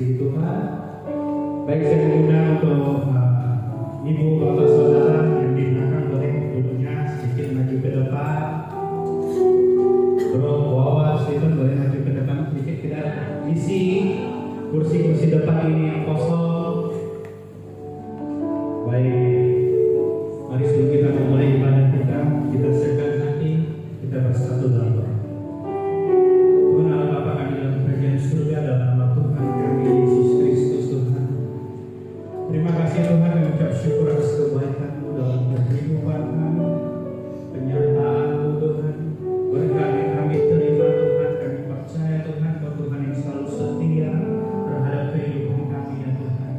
mengasihi Tuhan. Baik, saya mengundang untuk ibu bapak saudara yang di belakang boleh duduknya sedikit maju ke depan. Bro, Wawa, Stephen boleh maju ke depan sedikit, kita isi kursi-kursi depan ini yang kosong. Baik, mari sebelum kita memulai ibadah kita siapkan hati, kita bersatu dalam doa. Tuhan Allah Bapa kami dalam kerajaan surga, dalam nama Tuhan kami Yesus Kristus Tuhan. Terima kasih Tuhan, kami ucap syukur atas kebaikan-Mu dalam kehidupan kami, penyertaan-Mu Tuhan. Berkat yang kami terima Tuhan, kami percaya Tuhan bahwa Tuhan yang selalu setia terhadap kehidupan kami ya Tuhan.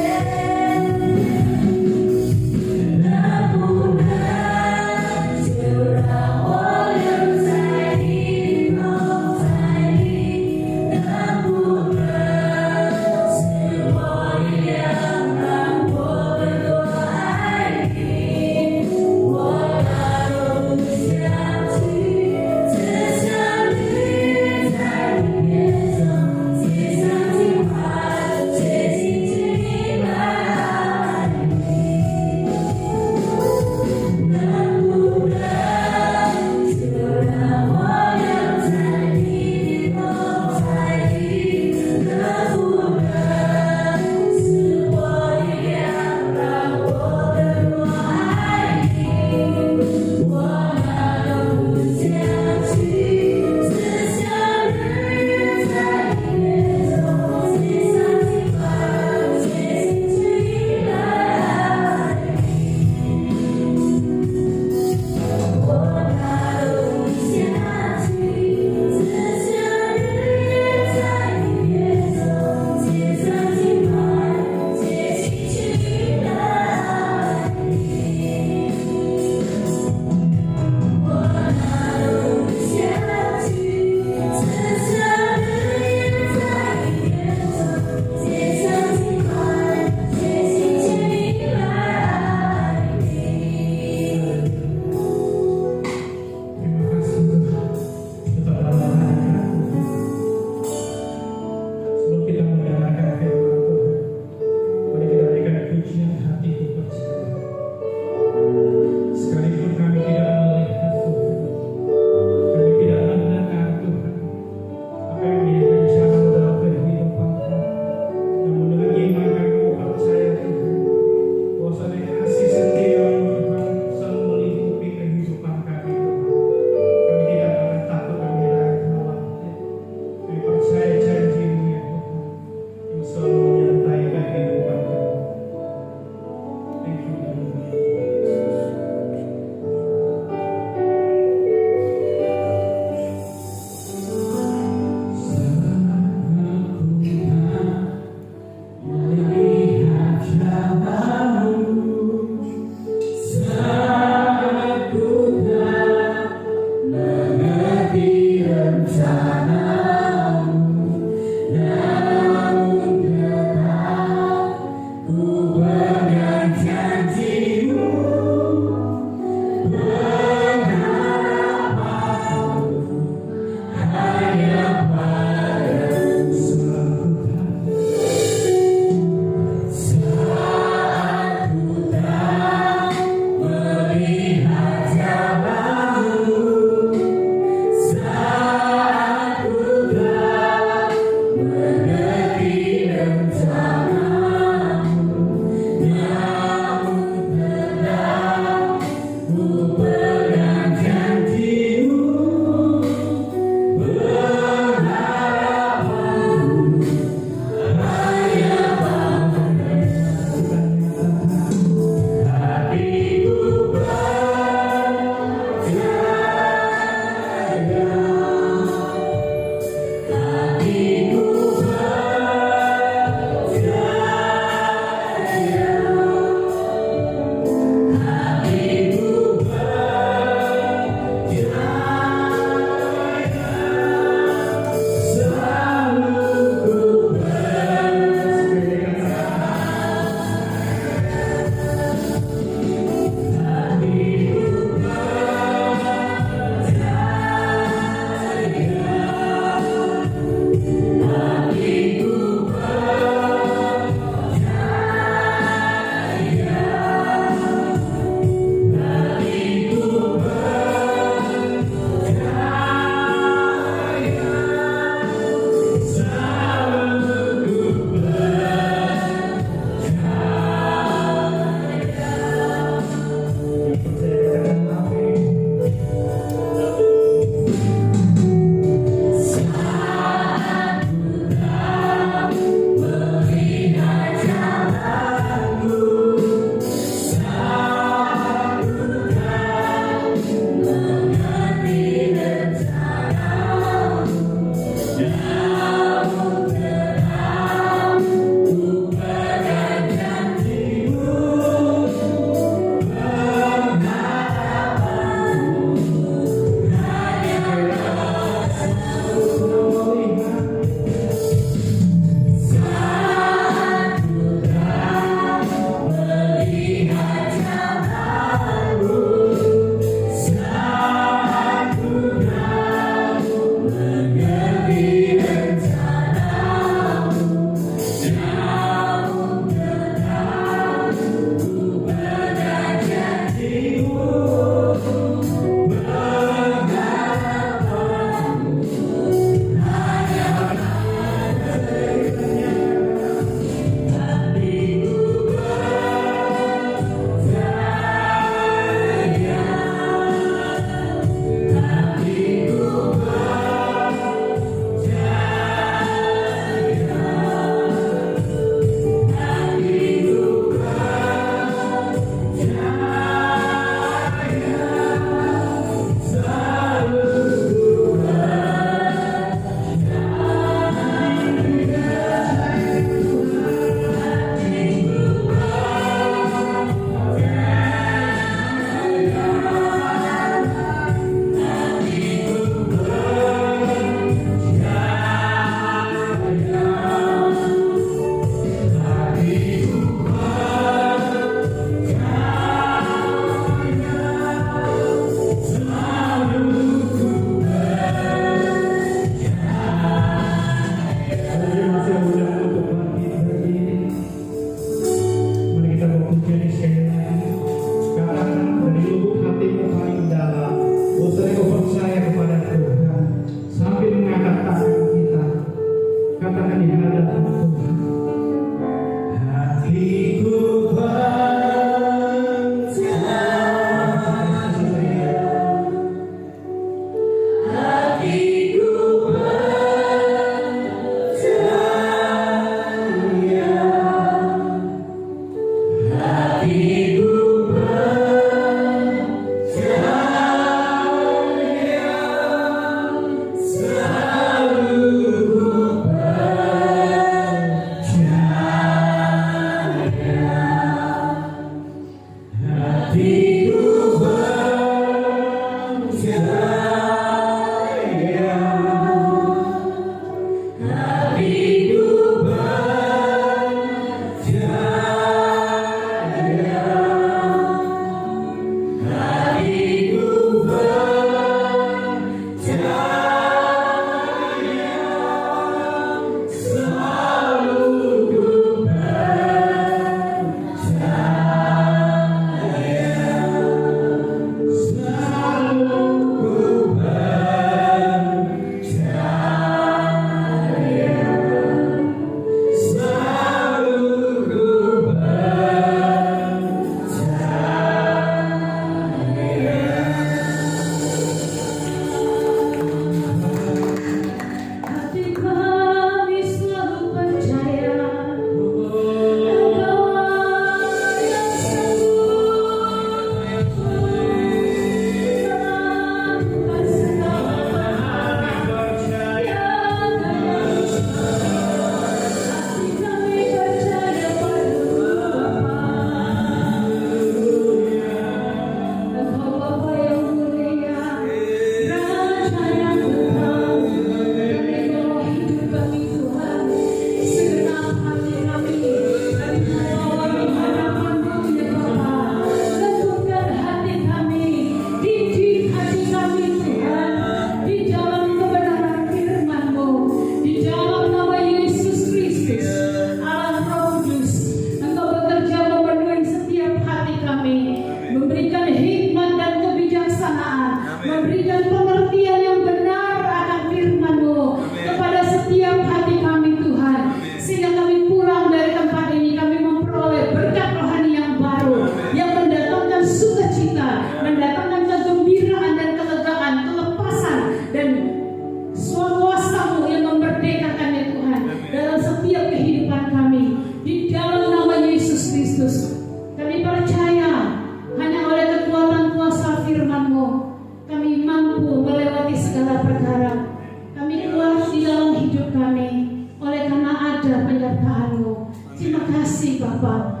kasih Bapa.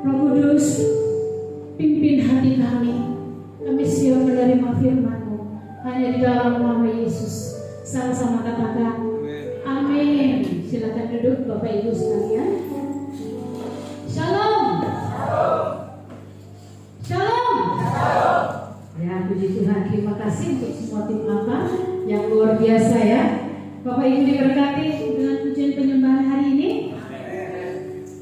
Roh Kudus, pimpin hati kami. Kami siap menerima firman-Mu. Hanya di dalam nama Yesus. Sama-sama katakan amin. Silakan duduk Bapak Ibu sekalian. Shalom. Shalom. Ya, puji Tuhan. Terima kasih untuk semua tim apa yang luar biasa ya. Bapak Ibu diberkati dengan pujian penyembahan hari ini.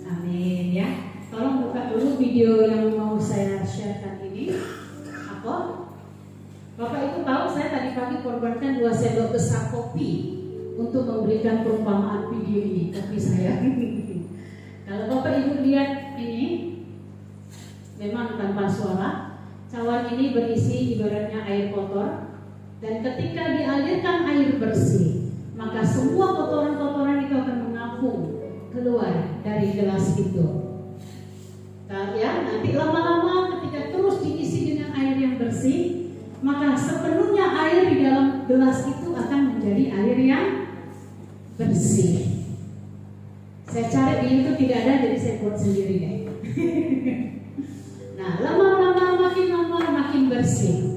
Amin ya. Tolong buka dulu video yang mau saya sharekan ini. Apa? Bapak Ibu tahu saya tadi pagi korbankan 2 sendok besar kopi untuk memberikan perumpamaan video ini. Tapi saya kalau Bapak Ibu lihat ini memang tanpa suara. Cawan ini berisi ibaratnya air kotor, dan ketika dialirkan air bersih, maka semua kotoran-kotoran itu akan mengapung keluar dari gelas itu. Nah, ya, nanti lama-lama ketika terus diisi dengan air yang bersih, maka sepenuhnya air di dalam gelas itu akan menjadi air yang bersih. Saya cari di YouTube tidak ada, jadi saya buat sendiri deh. Nah, lama-lama makin bersih.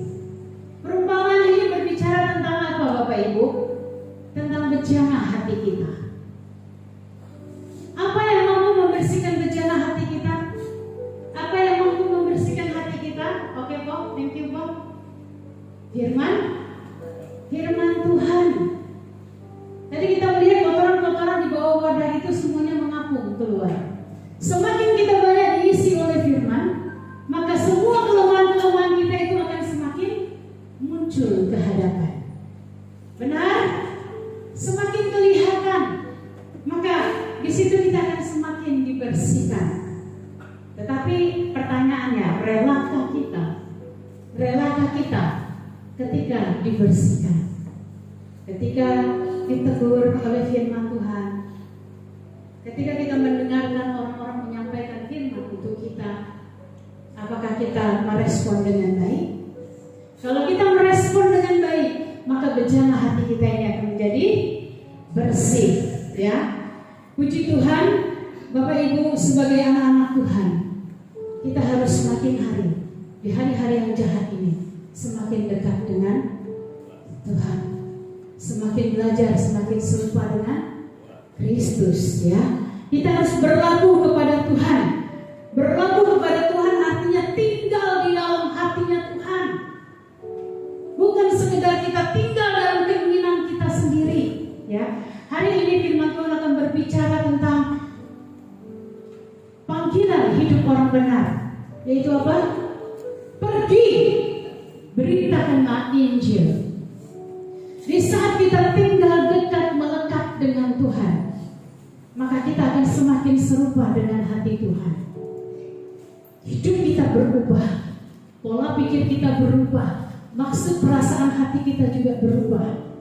Perumpamaan ini berbicara tentang apa Bapak Ibu? Tentang bejana hati kita. Apa yang mampu membersihkan bejana hati kita? Apa yang mampu membersihkan hati kita? Oke Bob, thank you Bob. Firman Tuhan. Tadi kita melihat kotoran-kotoran di bawah wadah itu semuanya mengapung keluar. Semakin kita banyak diisi oleh firman, maka semua kelemahan-kelemahan kita itu akan semakin muncul ke hadapan. Benar? Semakin kelihatan, maka di situ kita akan semakin dibersihkan. Tetapi pertanyaannya, relakah kita ketika dibersihkan? Ketika ditegur oleh firman Tuhan, ketika kita mendengarkan orang-orang menyampaikan firman untuk kita, apakah kita merespon dengan baik? Kalau kita merespon dengan baik, maka bejana hati kita ini akan menjadi bersih, ya. Puji Tuhan, Bapak Ibu sebagai anak-anak Tuhan, kita harus semakin hari di hari-hari yang jahat ini semakin dekat dengan Tuhan, semakin belajar, semakin serupa dengan Kristus, ya. Kita harus berlaku kepada Tuhan. Berlaku kepada Tuhan artinya tinggal di dalam hatinya Tuhan. Bukan sekedar kita tinggal dalam keinginan kita sendiri, ya. Hari ini firman Tuhan akan berbicara tentang panggilan hidup orang benar, yaitu apa? Pergi, beritakanlah Injil. Di saat kita tinggal dekat melekat dengan Tuhan, maka kita akan semakin serupa dengan hati Tuhan. Hidup kita berubah, pola pikir kita berubah, maksud perasaan hati kita juga berubah.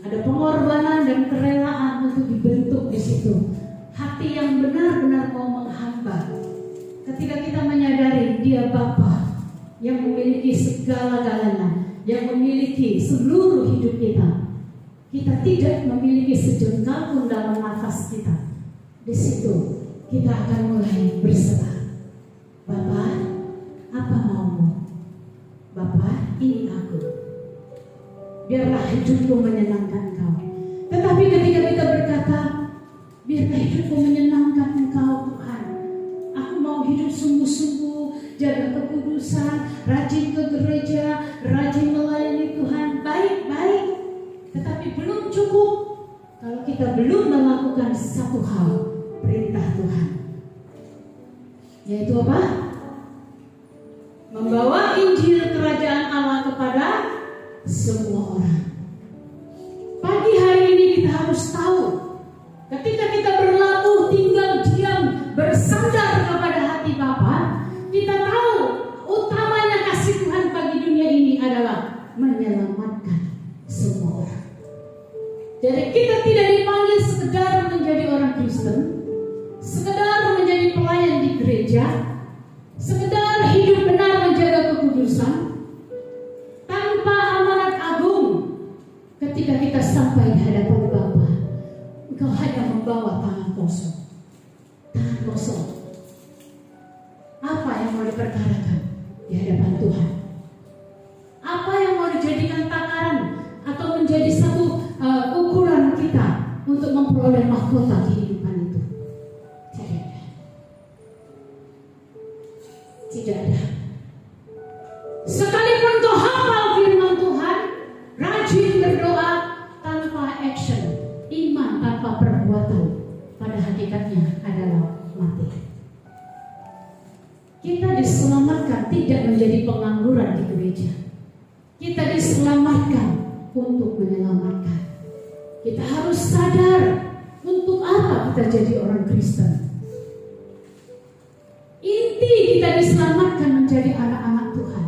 Ada pengorbanan dan kerelaan untuk dibentuk di situ. Hati yang benar-benar mau menghamba. Ketika kita menyadari Dia Bapa yang memiliki segala-galanya, yang memiliki seluruh hidup kita, kita tidak memiliki sejengkal pun dalam nafas kita. Di situ kita akan mulai berserah. Bapa, apa maumu? Bapa, ini aku. Biarlah hidupku menyenangkan Engkau. Tetapi ketika kita berkata, biarlah hidupku menyenangkan Engkau Tuhan, aku mau hidup sungguh-sungguh, jaga kekudusan, rajin ke gereja, rajin melayani Tuhan, baik-baik. Tetapi belum cukup kalau kita belum melakukan satu hal, perintah Tuhan, yaitu apa? Membawa Injil Kerajaan Allah kepada semua orang. Pagi hari ini kita harus tahu, ketika kita berlaku tinggal diam bersandar kepada hati Bapa, kita tahu utamanya kasih Tuhan bagi dunia ini adalah menyelamatkan semua orang. Jadi kita tidak dipanggil sekedar menjadi orang Kristen, sekedar menjadi pelayan di gereja, sekedar hidup benar menjaga kekudusan, tanpa amanat agung. Ketika kita sampai di hadapan Bapa, Engkau hanya membawa tangan kosong. Tangan kosong. Apa yang mau diperkarakan di hadapan Tuhan? Apa yang mau dijadikan takaran atau menjadi satu ukuran kita untuk memperoleh mahkota kehidupan itu? Tidak ada. Tidak ada. Sekalipun kau hafal firman Tuhan, rajin berdoa tanpa action, iman tanpa perbuatan, pada hakikatnya adalah mati. Kita diselamatkan tidak menjadi pengangguran di gereja. Kita diselamatkan untuk menyelamatkan. Kita harus sadar untuk apa kita jadi orang Kristen. Inti kita diselamatkan menjadi anak-anak Tuhan.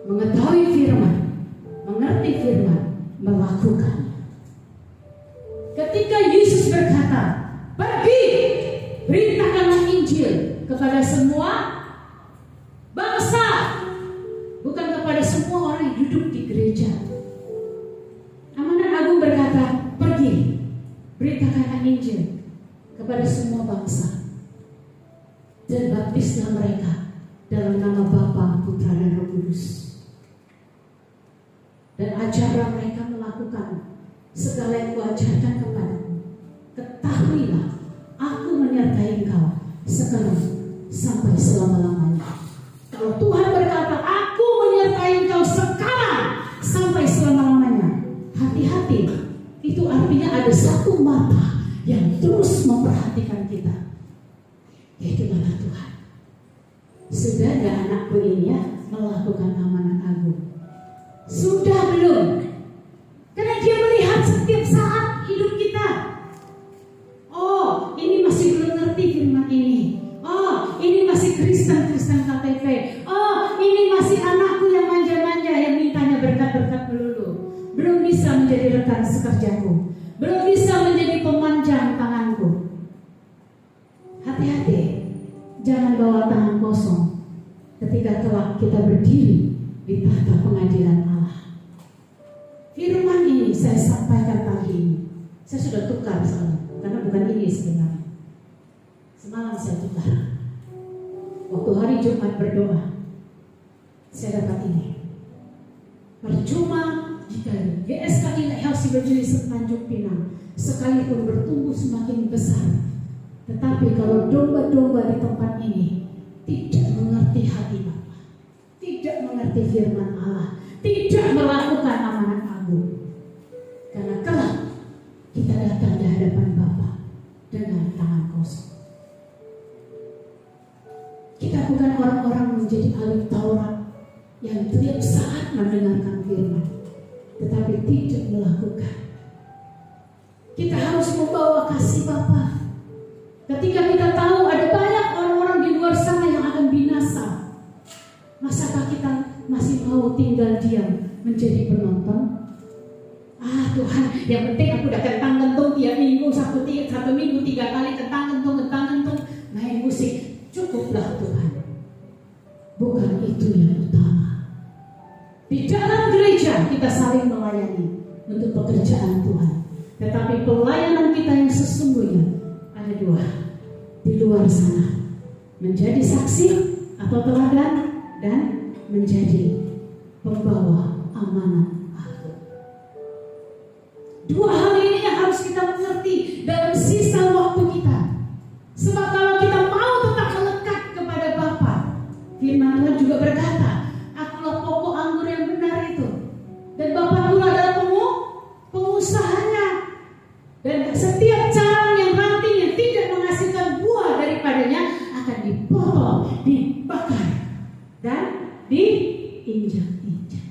Mengetahui firman, mengerti firman, melakukannya. Ketika Yesus berkata, pergi, beritakanlah Injil kepada semua bangsa, bukan kepada semua orang yang duduk di gereja. Amanat Agung berkata, pergi, beritakanlah Injil kepada semua bangsa, dan baptislah mereka dalam nama Bapa, Putra, dan Roh Kudus. Dan ajarlah mereka melakukan segala yang kuajarkan kepadamu. Ketahuilah, aku menyertai engkau sekarang sampai selama-lamanya. Kalau Tuhan berkata, aku menyertai engkau sekarang sampai selama-lamanya, hati-hati. Itu artinya ada satu mata yang terus memperhatikan kita, yaitu mata Tuhan. Sudah ada anakku ini ya melakukan amanat agung? Sudah belum? Karena dia melihat setiap saat hidup kita. Oh, ini masih belum ngerti firman ini. Oh, ini masih Kristen KTP. Oh, ini masih anakku yang manja-manja yang mintanya berkat-berkat melulu. Belum bisa menjadi rekan sekerjaku. Belum bisa menjadi pemanjang tanganku. Hati-hati, jangan bawa tangan kosong ketika kelak kita berdiri di tahta pengadilan Allah. Firman ini saya sampaikan pagi ini. Saya sudah tukar soalnya, karena bukan ini sebenarnya. Semalam saya tukar. Waktu hari Jumat berdoa, saya dapat ini. Percuma jika GSKI Helsi Berdiri Tanjung Pinang sekalipun bertumbuh semakin besar, tetapi kalau domba-domba di tempat ini tidak mengerti hati Bapa, tidak mengerti firman Allah, tidak melakukan amanat agung, karena kelak kita datang di hadapan Bapa dengan tangan kosong. Kita bukan orang-orang menjadi ahli Taurat yang tiap saat mendengarkan firman, tetapi tidak melakukan. Kita harus membawa kasih Bapa. Ketika kita tahu ada banyak orang-orang di luar sana yang akan binasa, masakah kita masih mau tinggal diam menjadi penonton? Tuhan, yang penting aku udah kentang-kentung tiap minggu, satu minggu 3 kali kentang-kentung, main musik. Cukuplah Tuhan. Bukan itu yang utama. Di dalam gereja kita saling melayani untuk pekerjaan Tuhan, tetapi pelayanan kita yang sesungguhnya ada 2. Di luar sana, menjadi saksi atau teladan, dan menjadi pembawa amanat agung. 2 hal ini yang harus kita mengerti dalam sisa waktu kita. Sebab kalau kita mau tetap melekat kepada Bapa, firman Tuhan juga berkata, akulah pokok anggur yang benar itu, dan Bapa pula adalah pengusahanya. Dan setiap carang yang ranting yang tidak menghasilkan buah daripadanya akan dipotong, dibakar, dan diinjak-injak.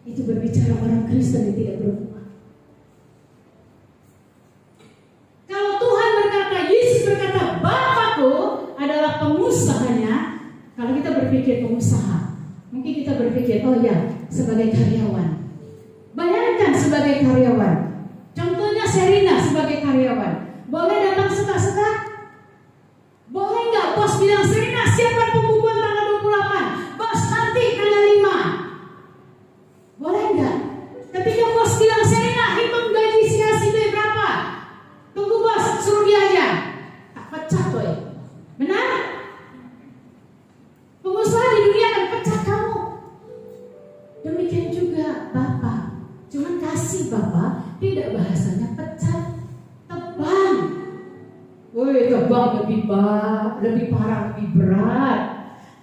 Itu berbicara orang Kristen yang tidak berbuah. Kalau Tuhan berkata, Yesus berkata, Bapakku adalah pengusahanya. Kalau kita berpikir pengusaha, mungkin kita berpikir, oh ya, sebagai karyawan. Bayangkan sebagai karyawan. Contohnya Serina sebagai karyawan. Boleh datang suka-suka? Boleh nggak bos bilang, Serina siapkan pembukuan tanggal 28, bos nanti tanggal 5. Boleh nggak? Ketika bos bilang, Serina hitung gaji si berapa? Tunggu bos, suruh dia aja. Tak bahasanya pecat, tebang. Woi, tebang lebih parah, lebih berat.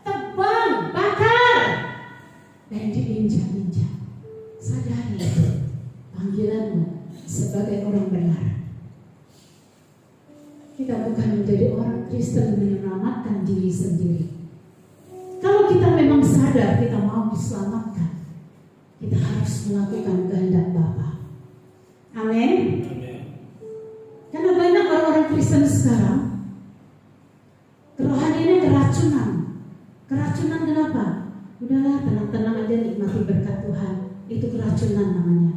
Tebang, bakar, dan diinjak-injak. Sadari itu panggilanmu sebagai orang benar. Kita bukan menjadi orang Kristen menyelamatkan diri sendiri. Kalau kita memang sadar kita mau diselamatkan, kita harus melakukan kehendak Bapa. Amin. Karena banyak orang-orang Kristen sekarang kerohaniannya keracunan. Keracunan kenapa? Udahlah, tenang-tenang aja, nikmati berkat Tuhan. Itu keracunan namanya.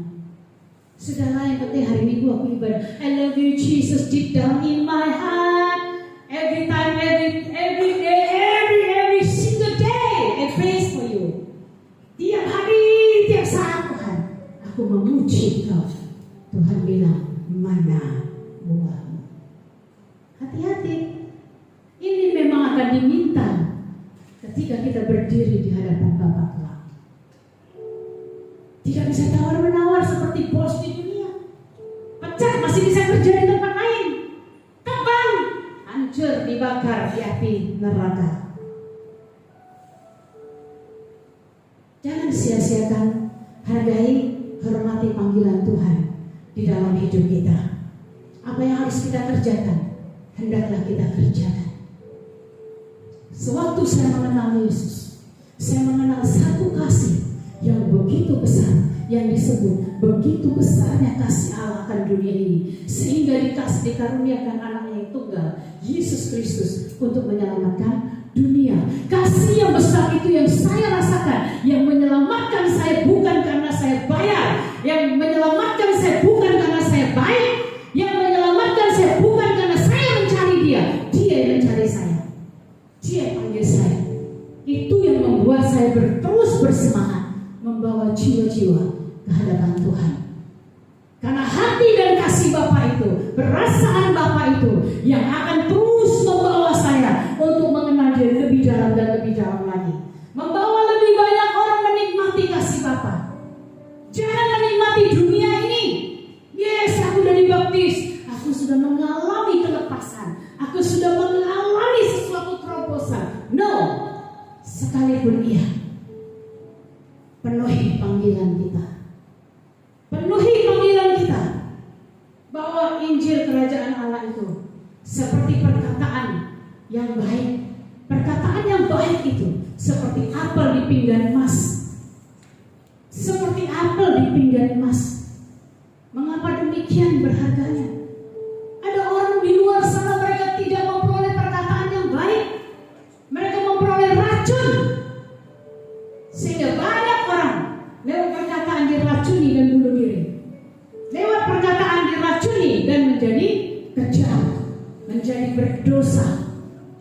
Sudahlah, yang penting hari Minggu aku ibadah. I love you Jesus deep down in my heart. Every time, every day, every single day I praise for you. Tiap hari, tiap saat Tuhan, aku memuji Kau. Tuhan bilang, mana buahmu? Hati-hati. Ini memang akan diminta ketika kita berdiri di hadapan Bapa Tuhan. Tidak bisa tawar-menawar seperti bos di dunia. Pecat masih bisa kerja di tempat lain. Tebang, hancur, dibakar di api neraka. Jangan sia-siakan, hargai, hormati panggilan Tuhan di dalam hidup kita. Apa yang harus kita kerjakan, hendaklah kita kerjakan. Sewaktu saya mengenal Yesus, saya mengenal satu kasih yang begitu besar, yang disebut begitu besarnya kasih Allah akan dunia ini, sehingga dikaruniakan anaknya yang tunggal, Yesus Kristus, untuk menyelamatkan dunia. Kasih yang besar itu yang saya rasakan, yang menyelamatkan saya bukan karena saya bayar, yang menyelamatkan saya bukan karena saya baik, yang menyelamatkan saya bukan karena saya mencari dia, dia yang mencari saya, dia yang panggil saya. Itu yang membuat saya terus bersemangat membawa jiwa-jiwa ke hadapan Tuhan. Karena hati dan kasih Bapa itu, perasaan Bapa itu yang akan terus membawa saya untuk mengenal Dia lebih dalam dan lebih dalam lagi. Membawa lebih banyak orang menikmati kasih Bapa. Jangan menikmati dunia ini. Yes, aku sudah dibaptis, aku sudah mengalami kelepasan, aku sudah mengalami sesuatu terobosan. No, sekalipun iya, penuhi panggilan kita. Penuhi panggilan kita bahwa Injil Kerajaan Allah itu seperti perkataan yang baik. Perkataan yang baik itu seperti apel di pinggan emas. Seperti apel di pinggan emas. Mengapa demikian berharganya? Ada orang di luar sana, mereka tidak memperoleh perkataan yang baik. Mereka memperoleh racun. Sehingga banyak orang lewat perkataan diracuni dan bunuh diri. Lewat perkataan diracuni dan menjadi kejam, menjadi berdosa,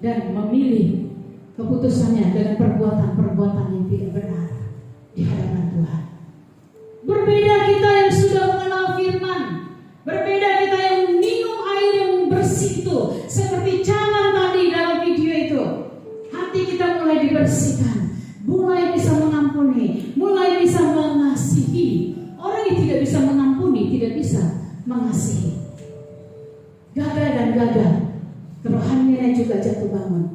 dan memilih keputusannya dengan perbuatan-perbuatan yang tidak benar di hadapan Tuhan. Berbeda kita yang sudah mengenal firman, berbeda kita yang minum air yang bersih itu, seperti Canan tadi dalam video itu. Hati kita mulai dibersihkan, mulai bisa mengampuni, mulai bisa mengasihi. Orang yang tidak bisa mengampuni tidak bisa mengasihi. Gagal dan gagal, kerohaniannya juga jatuh bangun.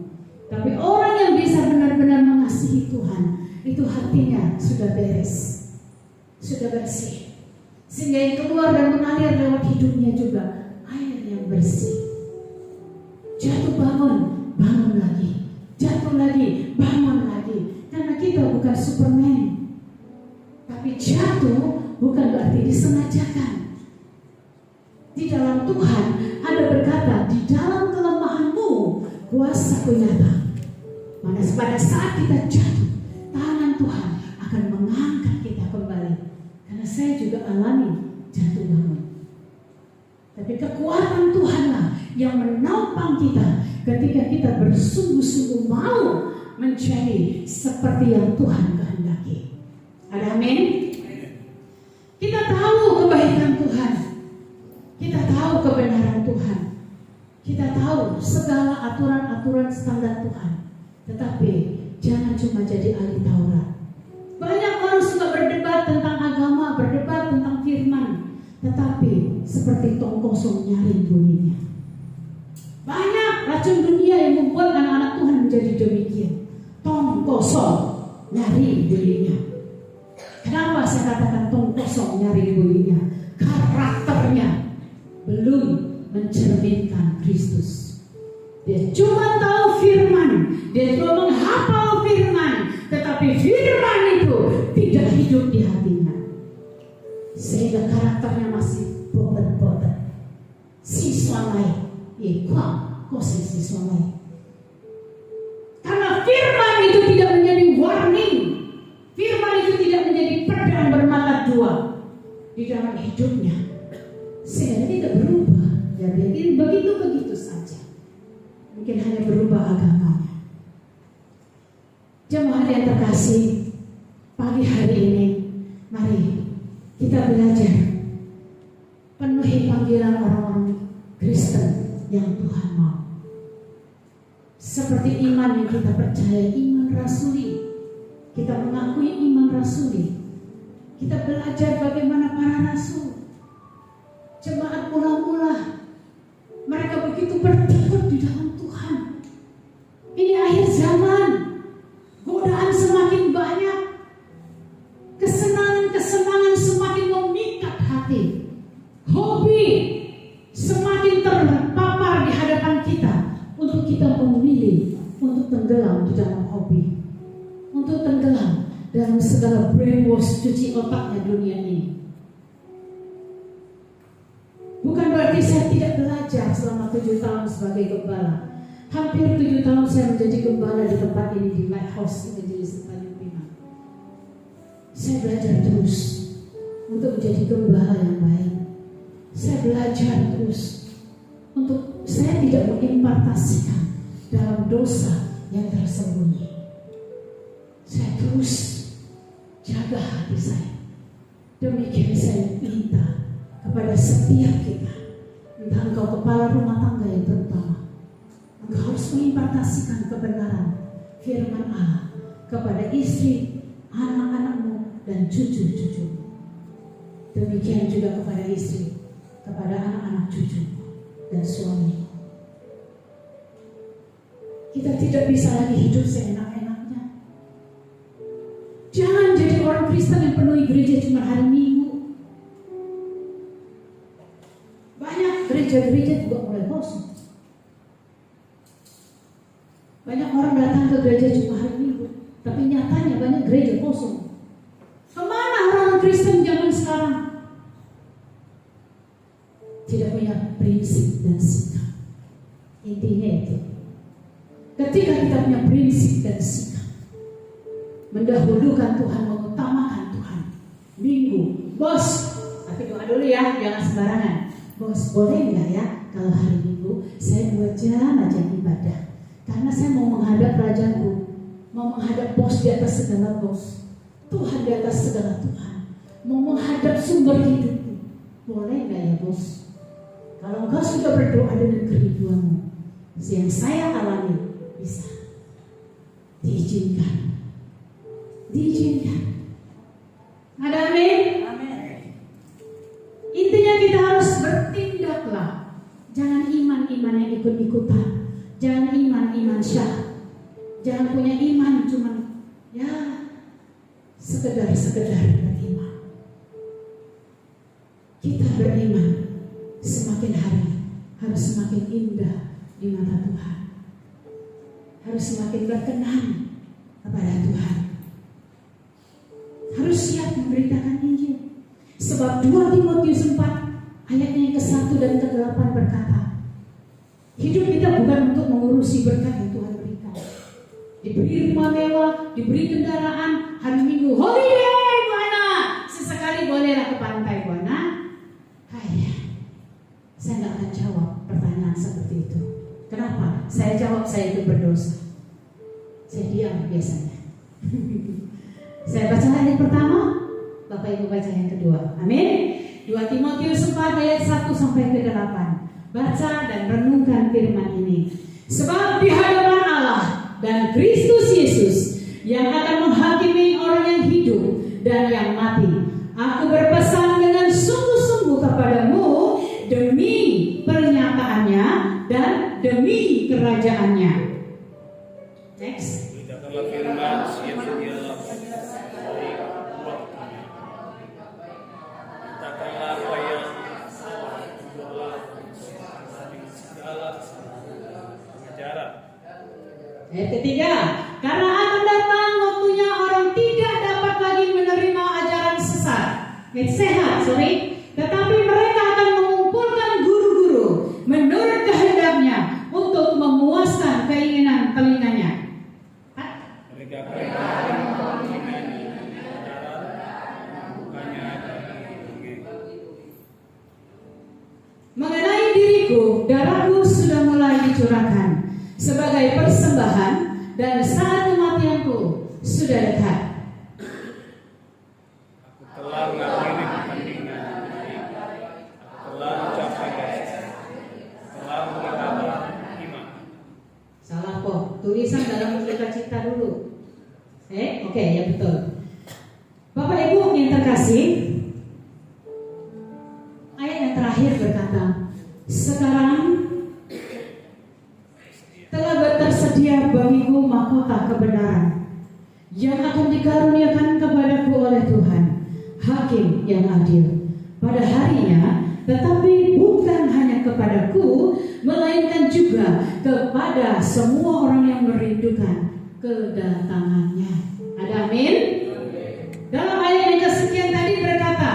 Tapi orang yang bisa benar-benar mengasihi Tuhan, itu hatinya sudah beres, sudah bersih, sehingga yang keluar dan mengalir lewat hidupnya juga air yang bersih. Jatuh bangun, bangun lagi, jatuh lagi, bangun lagi. Karena kita bukan Superman. Tapi jatuh bukan berarti disengajakan. Di dalam Tuhan ada berkata, di dalam kelemahanmu kuasa-Ku nyata. Mana pada saat kita jatuh, tangan Tuhan akan mengangkat kita kembali. Karena saya juga alami jatuh bangun. Tapi kekuatan Tuhanlah yang menopang kita ketika kita bersungguh-sungguh mau menjadi seperti yang Tuhan kehendaki. Ada amin? Kita tahu kebaikan Tuhan, kita tahu kebenaran Tuhan, kita tahu segala aturan-aturan standar Tuhan. Tetapi jangan cuma jadi ahli Taurat. Banyak orang suka berdebat tentang agama, berdebat tentang firman. tetapi seperti tong kosong nyaring bunyinya. Banyak racun dunia yang membuat anak-anak Tuhan menjadi demikian. Tong kosong nyaring bunyinya. Kenapa saya katakan tong kosong nyaring bunyinya? Karakternya belum mencerminkan Kristus. Dia cuma tahu firman, dia cuma menghafal firman, tetapi firman itu tidak hidup di hatinya, sehingga karakternya masih boten-boten. Siswa lain, siswa lain. Karena firman itu tidak menjadi warning, firman itu tidak menjadi pedang bermata dua di dalam hidupnya, sehingga tidak berubah. Jadi begitu saja. Mungkin hanya berubah agamanya. Jemaat yang terkasih, pagi hari ini mari kita belajar penuhi panggilan orang-orang Kristen yang Tuhan mau. Seperti iman yang kita percaya, iman rasuli. Kita mengakui iman rasuli. Kita belajar bagaimana para rasul, jemaat mula-mula, mereka begitu bertekun di dalam Tuhan. Ini akhir zaman, godaan semakin banyak, kesenangan semakin memikat hati, hobi semakin terpapar di hadapan kita, untuk kita memilih untuk tenggelam di dalam hobi, untuk tenggelam dalam segala brainwash, cuci otaknya dunia ini. Bukan berarti saya tidak belajar selama 7 tahun sebagai gembala. Hampir 7 tahun saya menjadi gembala di tempat ini, di Lighthouse Evangelis Tanjung Pinang. Saya belajar terus untuk menjadi gembala yang baik. Saya belajar terus untuk saya tidak mengimpartasikan dalam dosa yang tersembunyi. Saya terus jaga hati saya. Demikian saya minta kepada setiap kita, entah engkau kepala rumah tangga yang terutama, engkau harus mengimpartasikan kebenaran firman Allah kepada istri, anak-anakmu, dan cucu-cucumu. Demikian juga kepada istri, kepada anak-anak cucu dan suami. Kita tidak bisa lagi hidup seenak-enaknya. Jangan jadi orang Kristen yang penuhi gereja cuma hari Minggu. Gereja-gereja juga mulai kosong. Banyak orang datang ke gereja cuma hari Minggu, tapi nyatanya banyak gereja kosong. Kemana orang Kristen zaman sekarang? Tidak punya prinsip dan sikap. Intinya itu. Ketika kita punya prinsip dan sikap, mendahulukan Tuhan, mengutamakan Tuhan. Minggu, bos, tapi doa dulu ya, jangan sembarangan. Bos, boleh nggak ya kalau hari Minggu saya 2 jam aja ibadah, karena saya mau menghadap Rajaku, mau menghadap bos di atas segala bos, Tuhan di atas segala Tuhan, mau menghadap sumber hidupku. Boleh nggak ya bos? Kalau engkau sudah berdoa dengan kerinduanmu, yang saya alami, bisa diizinkan. Ada amin? Intinya kita harus bertindaklah. Jangan iman-iman yang ikut-ikutan. Jangan iman-iman syah. Jangan punya iman cuman ya sekedar beriman. Kita beriman semakin hari harus semakin indah di mata Tuhan. Harus semakin berkenan kepada Tuhan. Harus siap memberitakan Injil. Sebab 2 Timotius 4 ayatnya yang ke-1 dan ke-8 berkata, hidup kita bukan untuk mengurusi berkat yang Tuhan berikan. Diberi rumah mewah, diberi kendaraan, hari Minggu holiday Buana, sesekali bolehlah ke pantai Buana. Saya nggak akan jawab pertanyaan seperti itu. Kenapa? Saya jawab saya itu berdosa. Saya diam biasanya. Saya baca ayat pertama, Bapak Ibu baca yang kedua. Amin. 2 Timotius 4 ayat 1 sampai ke 8. Baca dan renungkan firman ini. Sebab di hadapan Allah dan Kristus Yesus yang akan menghakimi orang yang hidup dan yang mati, aku berpesan dengan sungguh-sungguh kepada kehendak-Nya. Next. Beritakanlah firman, siap-sedialah baik waktunya. Katakanlah apa yang Allah dari segala pengajaran. Ayat ketiga, karena akan datang waktunya orang tidak dapat lagi menerima ajaran sesat. Tetapi mereka akan mengumpulkan guru-guru menurut kehendaknya untuk memuaskan keinginan telinganya. Mereka akan bukannya bagi Mengenai diriku, darahku sudah mulai dicurahkan sebagai persembahan dan saat kematianku sudah dekat. Aku telah mengakhiri pertandingan baik. Aku telah mencapai garis. Telah meninggalkan iman. Salah kok, tulisan dalam Merdeka Cipta dulu. Oke, ya betul. Bapak Ibu yang terkasih, ayat yang terakhir berkata, sekarang telah tersedia bagiku mahkota kebenaran yang akan dikaruniakan kepadaku oleh Tuhan, Hakim yang adil pada harinya, tetapi bukan hanya kepadaku, melainkan juga kepada semua orang yang merindukan kedatangannya. Ada amin? Dalam ayat yang kesekian tadi berkata,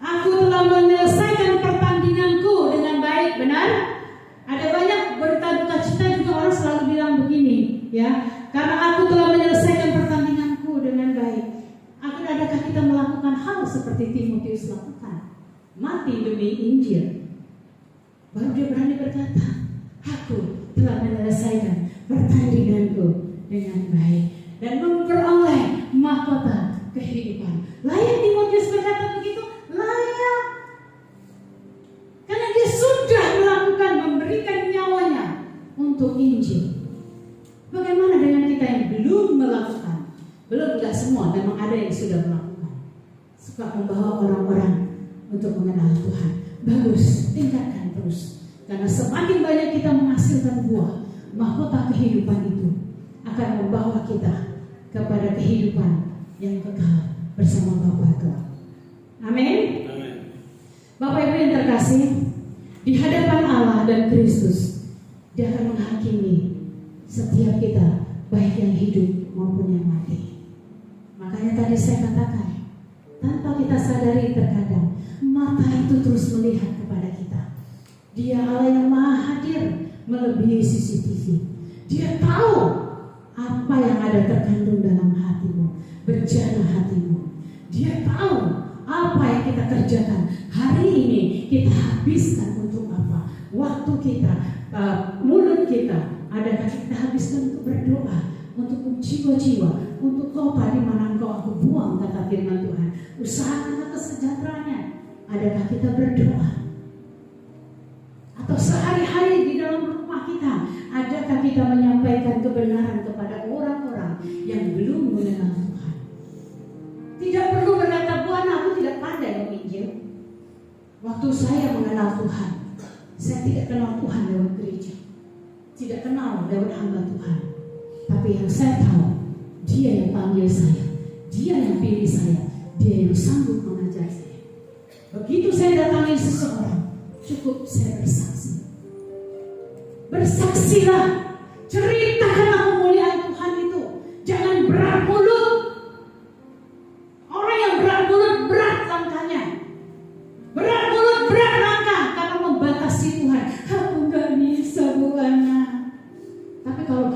aku telah menyelesaikan pertandinganku dengan baik, benar? Ada banyak berita duka cita juga orang selalu bilang begini, ya, karena aku telah menyelesaikan pertandinganku dengan baik. Adakah kita melakukan hal seperti Timotius lakukan? Mati demi Injil. Baru dia berani berkata, aku telah menyelesaikan pertandinganku dengan baik dan memperoleh mahkota kehidupan. Layak Timotius berkata begitu? Layak. Karena dia sudah melakukan, memberikan nyawanya untuk Injil. Bagaimana dengan kita yang belum melakukan? Belum, tidak semua, memang ada yang sudah melakukan. Suka membawa orang-orang untuk mengenal Tuhan. Bagus, tingkatkan terus. Karena semakin banyak kita menghasilkan buah, mahkota kehidupan itu akan membawa kita kepada kehidupan yang kekal bersama Bapa Tuhan. Amin. Bapak Ibu yang terkasih, di hadapan Allah dan Kristus, Dia akan menghakimi setiap kita, baik yang hidup maupun yang mati. Makanya tadi saya katakan, tanpa kita sadari terkadang mata itu terus melihat kepada kita. Dia Allah yang maha hadir, melebihi CCTV. Dia tahu apa yang ada terkandung dalam hatimu, bejana hatimu. Dia tahu apa yang kita kerjakan hari ini, kita habiskan untuk apa? Waktu kita, mulut kita, adakah kita habiskan untuk berdoa, untuk jiwa-jiwa, untuk kota di mana engkau aku buang, kata firman Tuhan. Usahakan kesejahteraannya. Adakah kita berdoa? Atau sehari-hari di dalam rumah kita, adakah kita menyampaikan kebenaran kepada orang-orang yang belum mengenal Tuhan? Tidak perlu berkata, Tuhan aku tidak pandai menginjil. Waktu saya mengenal Tuhan, saya tidak kenal Tuhan lewat gereja, tidak kenal lewat hamba Tuhan. Tapi yang saya tahu, Dia yang panggil saya, Dia yang pilih saya, Dia yang sanggup mengajar saya. Begitu saya datangi seseorang, cukup saya bersaksi. Bersaksilah, ceritakanlah kemuliaan Tuhan itu. Jangan berat mulut. Orang yang berat mulut, berat langkahnya. Berat mulut, berat langkah karena membatasi Tuhan. Aku gak bisa, Bu Ana. Tapi kalau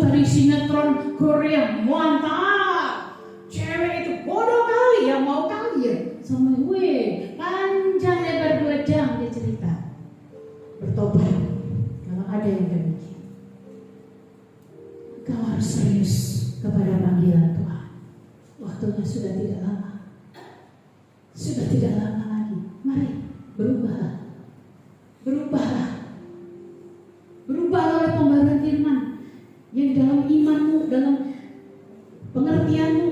tadi sinetron Korea mantap, cewek itu bodoh kali ya, mau kali ya sama gue, panjang lebar 2 jam dia cerita. Bertobat kalau ada yang demikian. Kau harus serius kepada panggilan Tuhan. Waktunya sudah tidak lama, sudah tidak lama lagi. Mari berubahlah, berubahlah. Berubah oleh pembaruan firman yang dalam imanmu, dalam pengertianmu,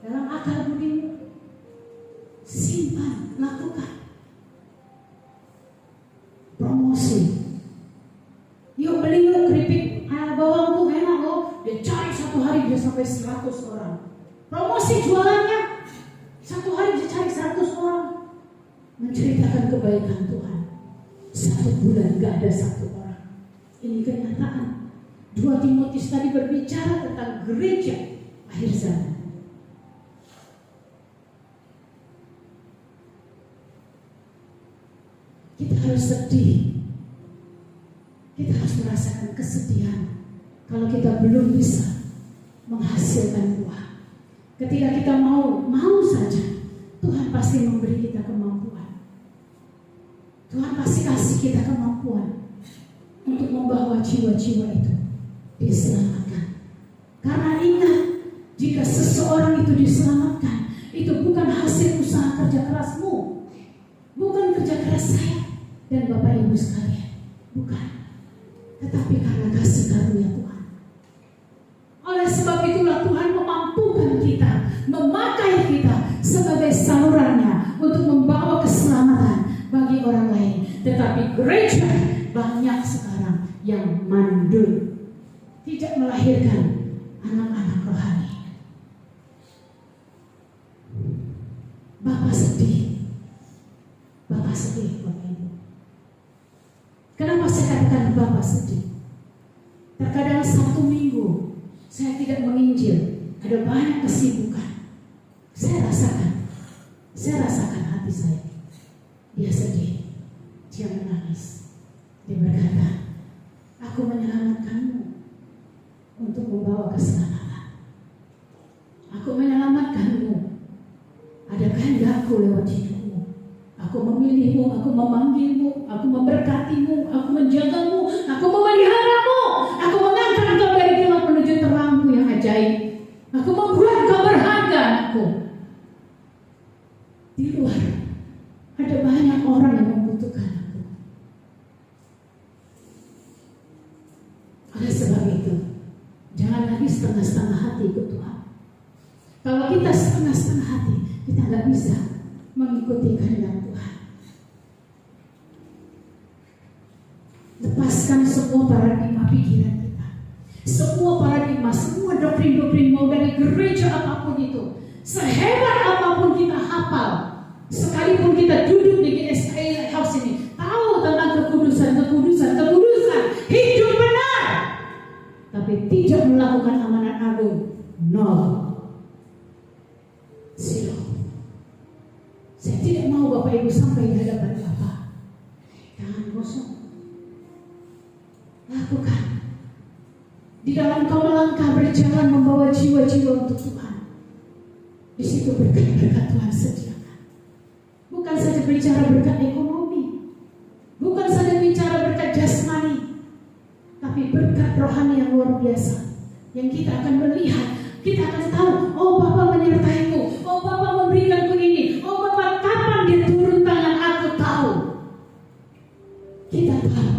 dalam akal budimu. Simpan, lakukan. Promosi. Yuk beli sampai 100 orang. Promosi jualannya, satu hari bisa cari 100 orang. Menceritakan kebaikan Tuhan. 1 bulan gak ada 1 orang. Ini kenyataan. 2 Timotius tadi berbicara tentang gereja akhir zaman. Kita harus sedih. Kita harus merasakan kesedihan kalau kita belum bisa menghasilkan buah. Ketika kita mau saja, Tuhan pasti memberi kita kemampuan. Tuhan pasti kasih kita kemampuan untuk membawa jiwa-jiwa itu diselamatkan. Karena ingat, jika seseorang itu diselamatkan, itu bukan hasil usaha kerja kerasmu, bukan kerja keras saya dan Bapak Ibu sekalian, bukan, tetapi karena kasih karunia Tuhan. Oleh sebab itulah Tuhan memampukan kita, memakai kita sebagai salurannya untuk membawa keselamatan bagi orang lain. Tetapi gereja banyak sekarang yang mandul, tidak melahirkan anak-anak rohani. Bapak sedih, Bapak sedih Bapak Ibu. Kenapa saya katakan Bapak sedih? Terkadang 1 minggu saya tidak menginjil, ada banyak kesibukan. Saya rasakan hati saya. Dia sedih, dia menangis. Dia berkata, aku menyelamatkanmu untuk membawa keselamatan. Aku menyelamatkanmu. Ada kehendakku lewat hidupmu. Aku memilihmu, aku memanggilmu, aku memberkatimu, aku menjagamu, aku memeliharamu, aku mengangkat engkau dari gelap menuju terangku yang ajaib. Aku membuat engkau berharga, anakku. Di luar ada banyak orang yang membutuhkan aku. Oleh sebab itu, jangan lagi setengah-setengah hati ikut Tuhan. Kalau kita setengah-setengah hati, kita nggak bisa mengikuti kehendak Tuhan. Lepaskan semua paradigma pikiran kita, semua paradigma, semua doktrin-doktrin mau dari gereja apapun itu, sehebat apapun kita hafal, sekalipun kita duduk di GSI House ini, tahu tentang kekudusan, hidup benar, tapi tidak melakukan amanat agung, nol. Zero. Saya tidak mau Bapak Ibu sampai di hadapan Bapak jangan kosong. Lakukan. Di dalam kau melangkah berjalan membawa jiwa-jiwa untuk Tuhan. Di situ berkat-berkat Tuhan sediakan. Bukan saja bicara berkat ekonomi, bukan saja bicara berkat jasmani, tapi berkat rohani yang luar biasa yang kita akan melihat. Kita akan tahu, oh Bapak menyertaiku, oh Bapak memberikanku ini, oh Bapak kapan dia turun tangan, aku tahu. Kita tahu.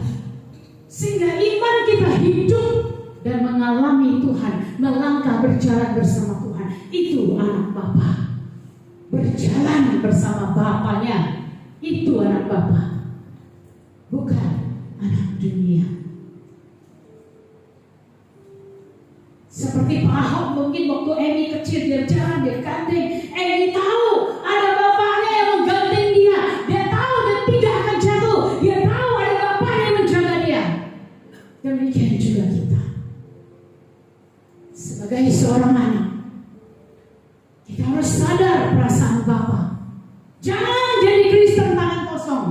Sehingga iman kita hidup dan mengalami Tuhan, melangkah berjalan bersama Tuhan. Itu anak Bapak. Berjalan bersama Bapaknya. Itu anak Bapak. Bukan anak dunia. Seperti Pak Ahok mungkin waktu Emi kecil dia jalan, dia gandeng. Emi tahu ada bapaknya yang menggandeng dia. Dia tahu dia tidak akan jatuh. Dia tahu ada bapaknya yang menjaga dia. Demikian juga kita. Sebagai seorang anak, kita harus sadar perasaan Bapa. Jangan jadi Kristen tangan kosong.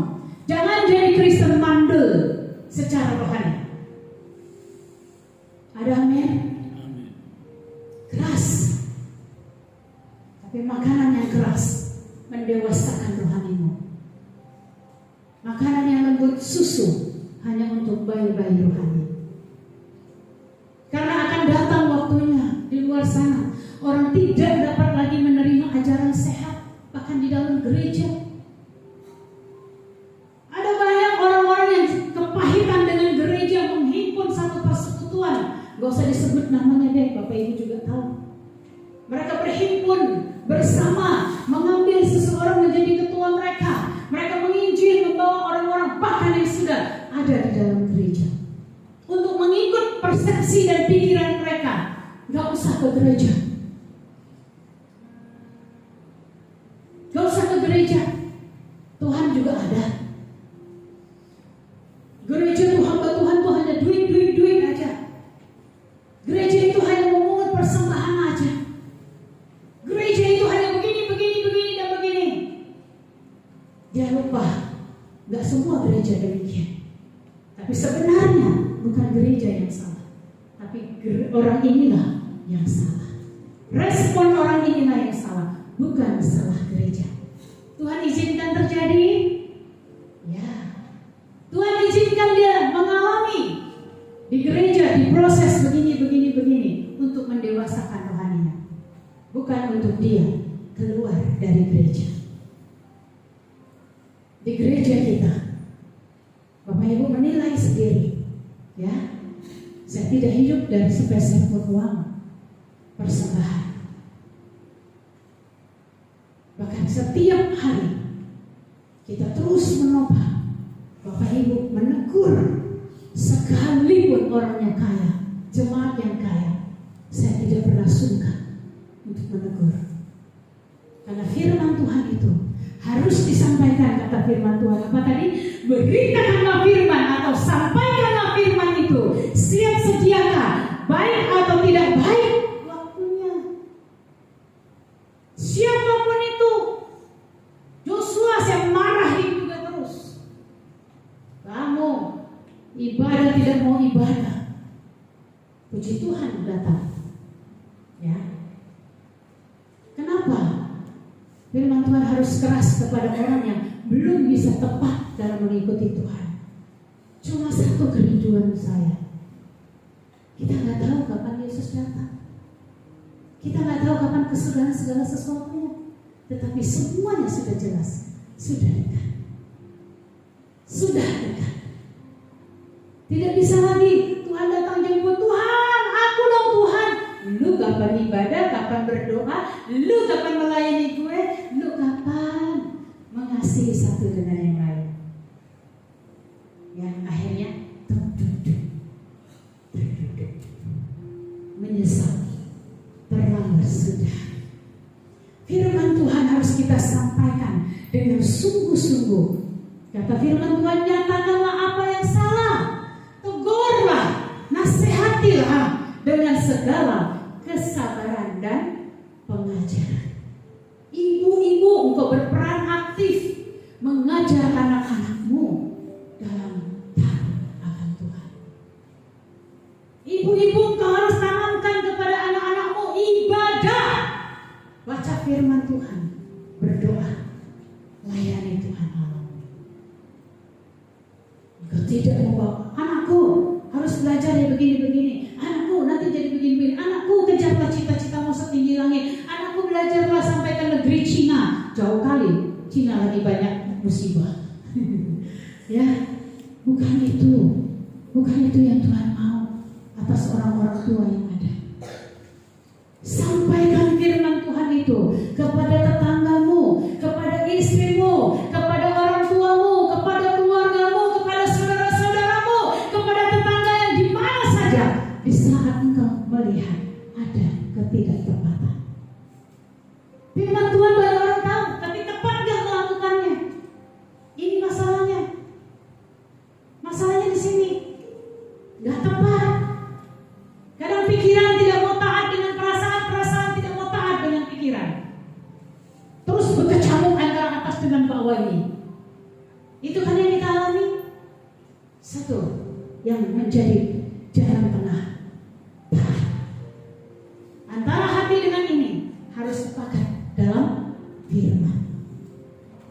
Jangan jadi Kristen mandul secara rohani. Ada amin? Keras. Tapi makanan yang keras mendewasakan rohanimu. Makanan yang lembut susu hanya untuk bayi-bayi rohani. Karena akan datang waktunya di luar sana orang tidak dapat lagi menerima ajaran sehat, bahkan di dalam gereja. Ada banyak orang-orang yang kepahitan dengan gereja menghimpun satu persekutuan. Gak usah disebut namanya deh, Bapak Ibu juga tahu. Mereka berhimpun bersama, mengambil seseorang menjadi ketua mereka. Mereka menginjil, membawa orang-orang bahkan yang sudah ada di dalam gereja untuk mengikut persepsi dan pikiran mereka. Gak usah usah ke gereja. Gak usah ke gereja. Tuhan juga ada. Gereja itu hamba Tuhan tuh hanya duit aja. Gereja itu hanya memungut persembahan aja. Gereja itu hanya begini dan begini. Dia lupa, gak semua gereja demikian. Tapi sebenarnya bukan gereja yang salah, tapi orang inilah yang salah. Respon orang inilah yang salah, bukan salah gereja. Tuhan izinkan terjadi, ya. Tuhan izinkan dia mengalami di gereja, diproses begini untuk mendewasakan rohaninya, bukan untuk dia keluar dari gereja. Di gereja kita, Bapak Ibu menilai sendiri, ya. Saya tidak hidup dari sepeser pun uang persembahan. Bahkan setiap hari kita terus menopang Bapak Ibu menegur, sekalipun orangnya kaya, jemaat yang kaya, saya tidak pernah sungkan untuk menegur. Karena firman Tuhan itu harus disampaikan. Kata firman Tuhan apa tadi? Beritakanlah firman atau sampaikanlah firman itu. Siap sediakah, baik atau tidak baik waktunya. Siapapun itu, Joshua yang marahin juga terus. Kamu ibadah tidak mau ibadah. Puji Tuhan datang. Ya. Kenapa? Firman Tuhan harus keras kepada orang yang belum bisa tepat dalam mengikuti Tuhan. Cuma satu kerinduan saya. Kita nggak tahu kapan Yesus datang. Kita nggak tahu kapan kesudahan segala sesuatunya. Tetapi semuanya sudah jelas, sudah dekat. Sudah dekat. Tidak bisa lagi Tuhan datang jemput, Tuhan, aku dong Tuhan. Lu kapan ibadah, kapan berdoa, lu kapan melayani gue, lu kapan mengasihi satu dengan yang lain. Yang akhirnya terduduk, menyesal, terlambat sudah. Firman Tuhan harus kita sampaikan dengan sungguh-sungguh. Kata firman Tuhan, nyatakanlah apa yang salah, tegurlah, nasihatilah dengan segala kesabaran dan pengajaran. Ibu-ibu, engkau berperan aktif mengajar anak-anakmu dalam taat akan Tuhan. Ibu-ibu, engkau harus tanamkan kepada anak-anakmu ibadah. Baca firman Tuhan, berdoa, layani Tuhan Allah. Engkau tidak membawa anakku harus belajar ya begini-begini, anakku nanti jadi begini-begini, anakku kejarlah cita-citamu setinggi langit, anakku belajarlah sampai ke negeri Cina. Jauh kali, Cina lagi banyak musibah. Ya, bukan itu yang Tuhan mau atas orang-orang tua yang ada. Sampaikan firman Tuhan itu kepada tetanggamu, kepada istrimu, kepada orang tuamu, kepada keluargamu, kepada saudara-saudaramu, kepada tetangga yang di mana saja. Di saat engkau melihat ada ketidaktepatan, firman Tuhan banyak orang tahu, tapi tepat gak melakukannya? Ini masalahnya. Masalahnya di sini, gak tepat. Kadang pikiran tidak mau taat dengan perasaan tidak mau taat dengan pikiran. Terus berkecamuk antara atas dengan bawah ini. Itu kan yang kita alami. Satu yang menjadi jalan tengah. Antara hati dengan ini harus sepakat dalam firman.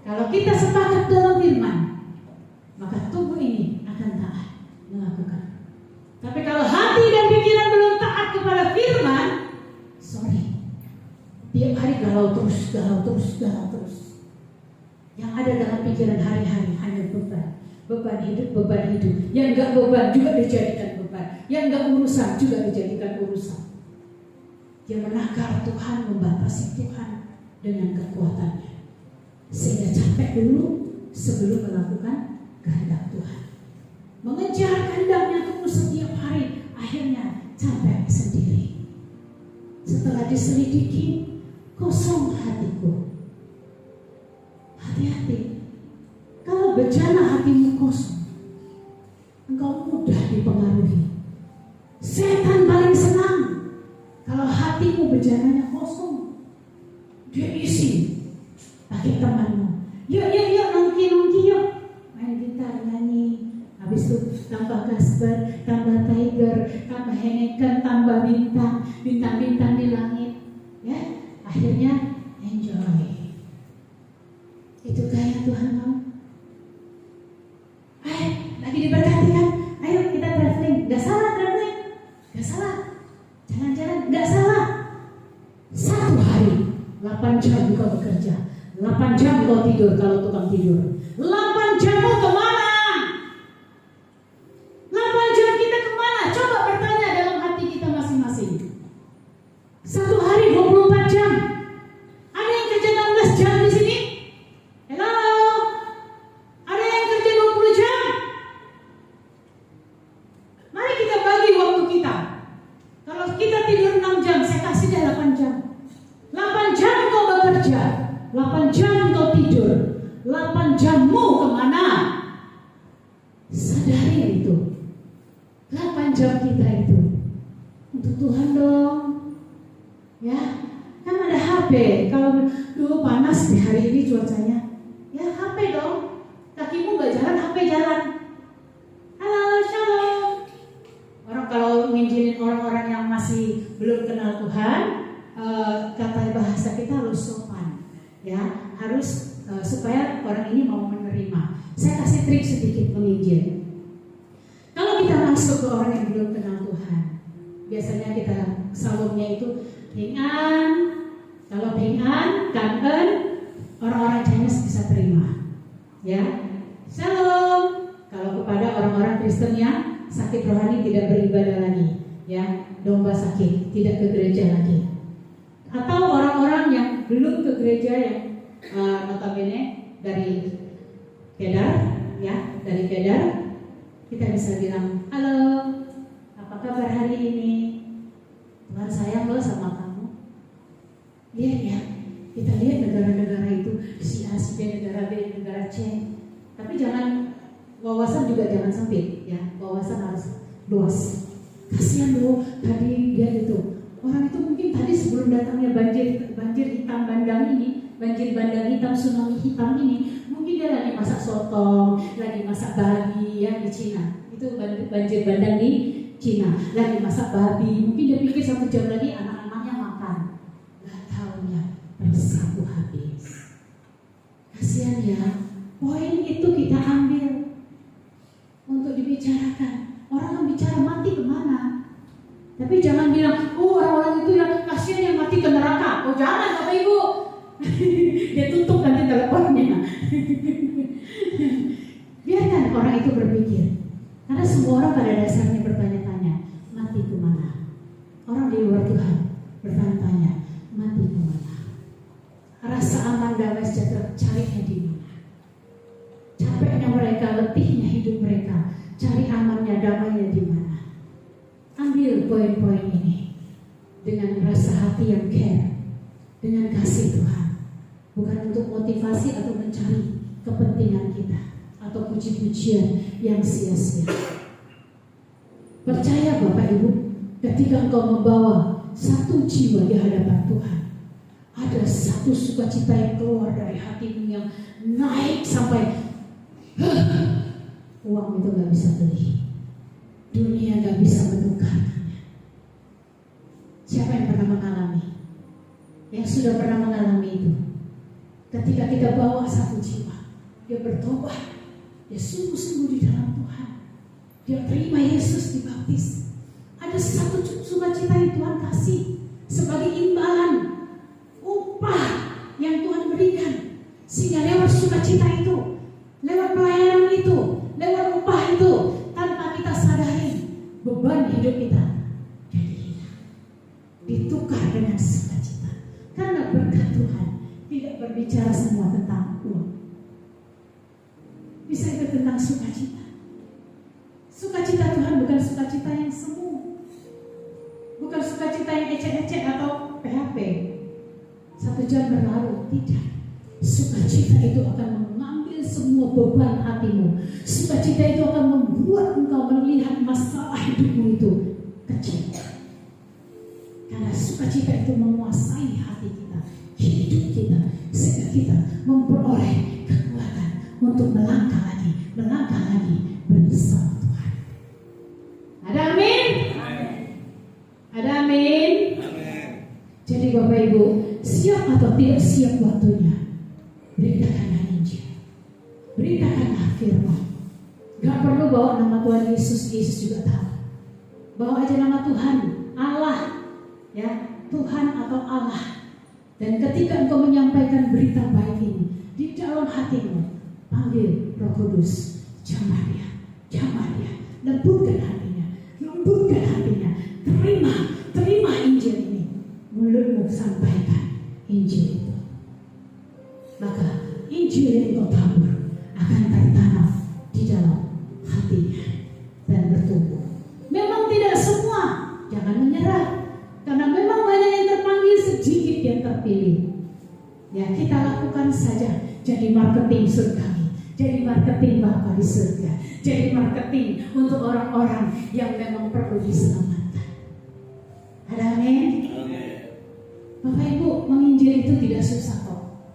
Kalau kita sepakat dalam firman, maka tubuh ini akan taat melakukan. Tapi kalau hati dan pikiran belum taat kepada firman, sorry, tiap hari galau terus. Yang ada dalam pikiran hari-hari hanya beban hidup. Yang enggak beban juga dijadikan beban, yang enggak urusan juga dijadikan urusan. Dia menakar Tuhan, membatasi Tuhan dengan kekuatannya, sehingga capek dulu sebelum melakukan kehendak Tuhan. Mengejar kehendaknya terus setiap hari, akhirnya capek sendiri. Setelah diselidiki, kosong hatiku. Hati-hati. Kalau bejana hatimu kosong, engkau mudah dipengaruhi. Setan paling senang kalau hatimu bejananya kosong. Dia isi pakai temanmu. Yuk nongki yuk. Main gitar, nyanyi. Habis itu tambah Kasper, tambah Tiger, tambah Heineken, tambah bintang-bintang di langit. Ya, akhirnya enjoy. Itu gaya Tuhan kamu. Lagi diberkati kan? Ayo kita traveling. Gak salah traveling, gak salah. Jalan-jalan, gak salah. 1 hari 8 jam kau bekerja, 8 jam kau tidur kalau tukang tidur. 8 jam kau kemana? 8 jam kita kemana? Coba bertanya dalam hati kita masing-masing. 1 hari 24 jam. Ada yang kerja 16 jam di sini? Hello? Ada yang kerja 20 jam? Mari kita bagi waktu kita. Kalau kita tidur 6 jam, saya kasih dia 8 jam. 8 jam kau bekerja, 8 jam kau tidur, 8 jammu kemana? Sadari itu. 8 jam kita itu untuk Tuhan dong. Ya, kan ada HP. Kalau dulu panas di hari ini cuacanya, ya HP dong. Kakimu gak jalan, HP jalan. Halo, shalom. Orang kalau nginjilin orang-orang yang masih belum kenal Tuhan, kata bahasa kita harus sopan, ya, harus supaya orang ini mau menerima. Saya kasih trik sedikit menginjil. Kalau kita masuk ke orang yang belum kenal Tuhan, biasanya kita salomnya itu Hingan. Kalau Hingan, Kangen, orang-orang Chinese bisa terima, ya. Shalom. Kalau kepada orang-orang Kristen yang sakit rohani tidak beribadah lagi, ya, domba sakit tidak ke gereja lagi. Atau orang-orang yang belum ke gereja yang notabene dari Kedar, ya, dari Kedar, kita bisa bilang, halo, apa kabar hari ini? Tuhan sayang loh sama kamu. Lihat ya, kita lihat negara-negara itu, si A, si B, negara B, negara C. Tapi jangan, wawasan juga jangan sempit, ya, wawasan harus luas. Kasihan loh, tadi dia gitu. Orang itu mungkin tadi sebelum datangnya banjir hitam bandang ini, banjir bandang hitam, tsunami hitam ini, mungkin dia lagi masak sotong, lagi masak babi ya di Cina. Itu banjir bandang di Cina, lagi masak babi. Mungkin dia pikir 1 jam lagi anak-anaknya makan. Gak taunya bersatu habis. Kasihan ya. Poin itu kita ambil untuk dibicarakan. Orang yang bicara mati kemana? Tapi jangan bilang, oh orang-orang itu yang kasihan yang mati ke neraka. Oh jangan Bapak Ibu. Dia tutup nanti teleponnya. Biarkan orang itu berpikir. Karena semua orang pada dasarnya bertanya-tanya, mati kemana? Orang di luar Tuhan bertanya-tanya, mati kemana? Rasa aman, damai, sejahtera, carinya di mana? Capeknya mereka, letihnya hidup mereka, cari amannya, damainya di mana? Ambil poin-poin ini dengan rasa hati yang care, dengan kasih Tuhan, bukan untuk motivasi atau mencari kepentingan kita atau puji-pujian yang sia-sia. Percaya Bapak Ibu, ketika engkau membawa 1 jiwa di hadapan Tuhan, ada 1 sukacita yang keluar dari hatimu yang naik sampai uang itu gak bisa beli, dunia gak bisa menukarkannya. Siapa yang pernah mengalami? Yang sudah pernah mengalami itu. Ketika kita bawa 1 jiwa, dia bertobat, dia sungguh-sungguh di dalam Tuhan, dia terima Yesus dibaptis. Ada 1 sukacita yang Tuhan kasih sebagai imbalan upah yang Tuhan berikan, sehingga lewat sukacita itu, lewat pelayanan itu, lewat upah itu, tanpa kita sadari beban hidup kita jadi hilang, ditukar dengan sukacita. Karena berkat Tuhan tidak berbicara semua tentang uang, bisa itu tentang sukacita. Sukacita Tuhan bukan sukacita yang semu, bukan sukacita sukacita yang ecek-ecek atau PHP. 1 jam berlalu, tidak. Sukacita itu akan mengambil semua beban hatimu. Sukacita itu akan membuat engkau melihat masalah hidupmu itu kecil. Karena sukacita itu menguasai hati kita, hidup kita, sehingga kita memperoleh kekuatan untuk melangkah lagi bersama Tuhan. Ada amin? Ada amin? Jadi Bapak Ibu, siap atau tidak siap waktunya, beritakanlah Injil, beritakanlah firman. Gak perlu bawa nama Tuhan Yesus, Yesus juga tahu. Bawa aja nama Tuhan, Allah, ya, Tuhan atau Allah. Dan ketika engkau menyampaikan berita baik ini di dalam hatimu, panggil Roh Kudus, jamah dia, lembutkan hatinya, terima Injil ini. Mulutmu sampaikan Injil itu, maka Injil yang kau tabur akan tertanam di dalam hatinya dan bertumbuh. Memang tidak semua, jangan menyerah, karena memang banyak yang terpanggil, sedikit yang terpilih. Ya, kita lakukan saja, jadi marketing surgawi, jadi marketing Bapa di surga, jadi marketing untuk orang-orang yang memang perlu diselamatkan. Ada amin? Bapak Ibu, menginjil itu tidak susah kok.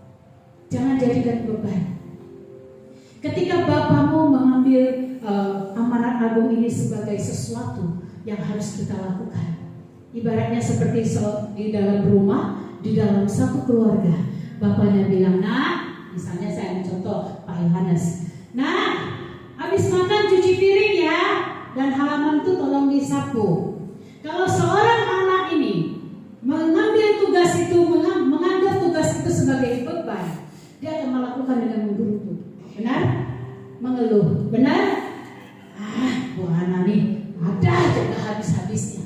Jangan jadikan beban. Ketika Bapamu mengambil amanat agung ini sebagai sesuatu yang harus kita lakukan, ibaratnya seperti di dalam rumah, di dalam satu keluarga, bapaknya bilang, "Nah," misalnya saya mencontoh Pak Yohanes, "Nah, habis makan cuci piring ya, dan halaman itu tolong disapu." Kalau seorang anak ini mengambil tugas itu, menganggap tugas itu sebagai beban, dia akan melakukan dengan menggerutu. Benar? Mengeluh. Benar? Bu Ana nih ada aja gak habis-habisnya.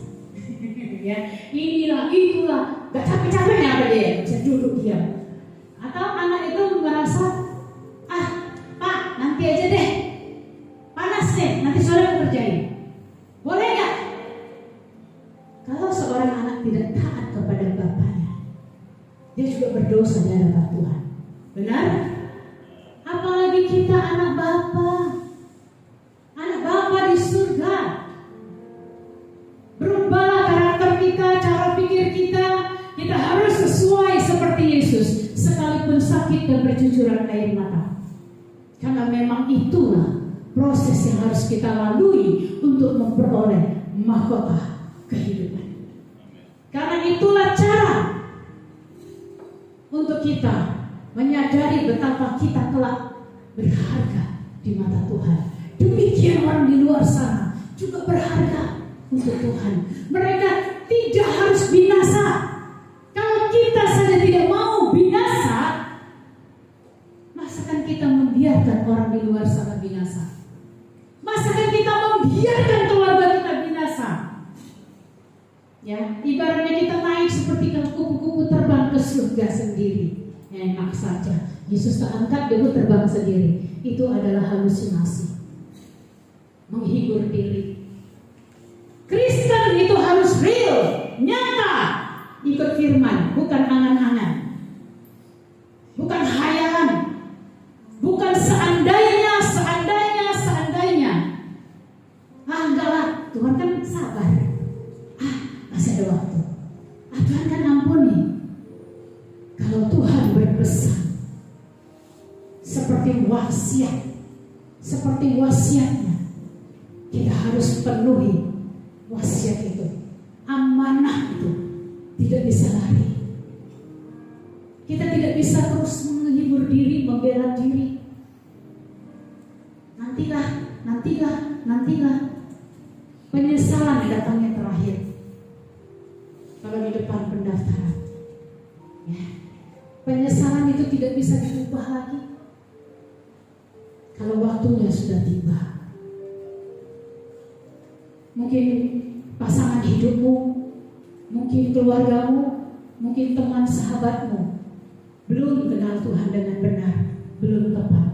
Ya, inilah, itulah, gak capek-capeknya apa dia? Bisa duduk diam. Atau anak itu merasa, Pak, nanti aja deh, panas deh, nanti sore aku kerjain. Boleh gak? Kalau seorang anak tidak taat kepada bapaknya, dia juga berdosa di hadapan Tuhan. Benar? Apalagi kita anak Bapa di surga. Berubahlah karakter kita, cara pikir kita. Kita harus sesuai seperti Yesus, sekalipun sakit dan bercucuran air mata. Karena memang itulah proses yang harus kita lalui untuk memperoleh mahkota kehidupan. Karena itulah cara untuk kita menyadari betapa kita telah berharga di mata Tuhan. Demikian orang di luar sana juga berharga untuk Tuhan. Mereka tidak harus binasa. Kalau kita saja tidak mau binasa, masakan kita membiarkan orang di luar sana binasa? Masakan kita membiarkan keluarga kita binasa? Ya, ibaratnya kita naik seperti kupu-kupu terbang ke surga sendiri. Enak saja. Yesus tak angkat, dia terbang sendiri. Itu adalah halusinasi, menghibur diri. Kristen itu harus real, nyata, ikut firman, bukan angan-angan, bukan hayalan, bukan seandainya. Enggaklah, Tuhan kan sabar. Masih ada waktu. Tuhan kan ampuni. Kalau Tuhan berpesan seperti wasiatnya, kita harus penuhi wasiat itu. Amanah itu tidak bisa lari. Kita tidak bisa terus menghibur diri, membela diri. Nantilah. Penyesalan datangnya terakhir. Kalau di depan pendaftaran, ya, penyesalan itu tidak bisa diubah lagi. Kalau waktunya sudah tiba, mungkin pasangan hidupmu, mungkin keluargamu, mungkin teman sahabatmu belum kenal Tuhan dengan benar, belum tepat.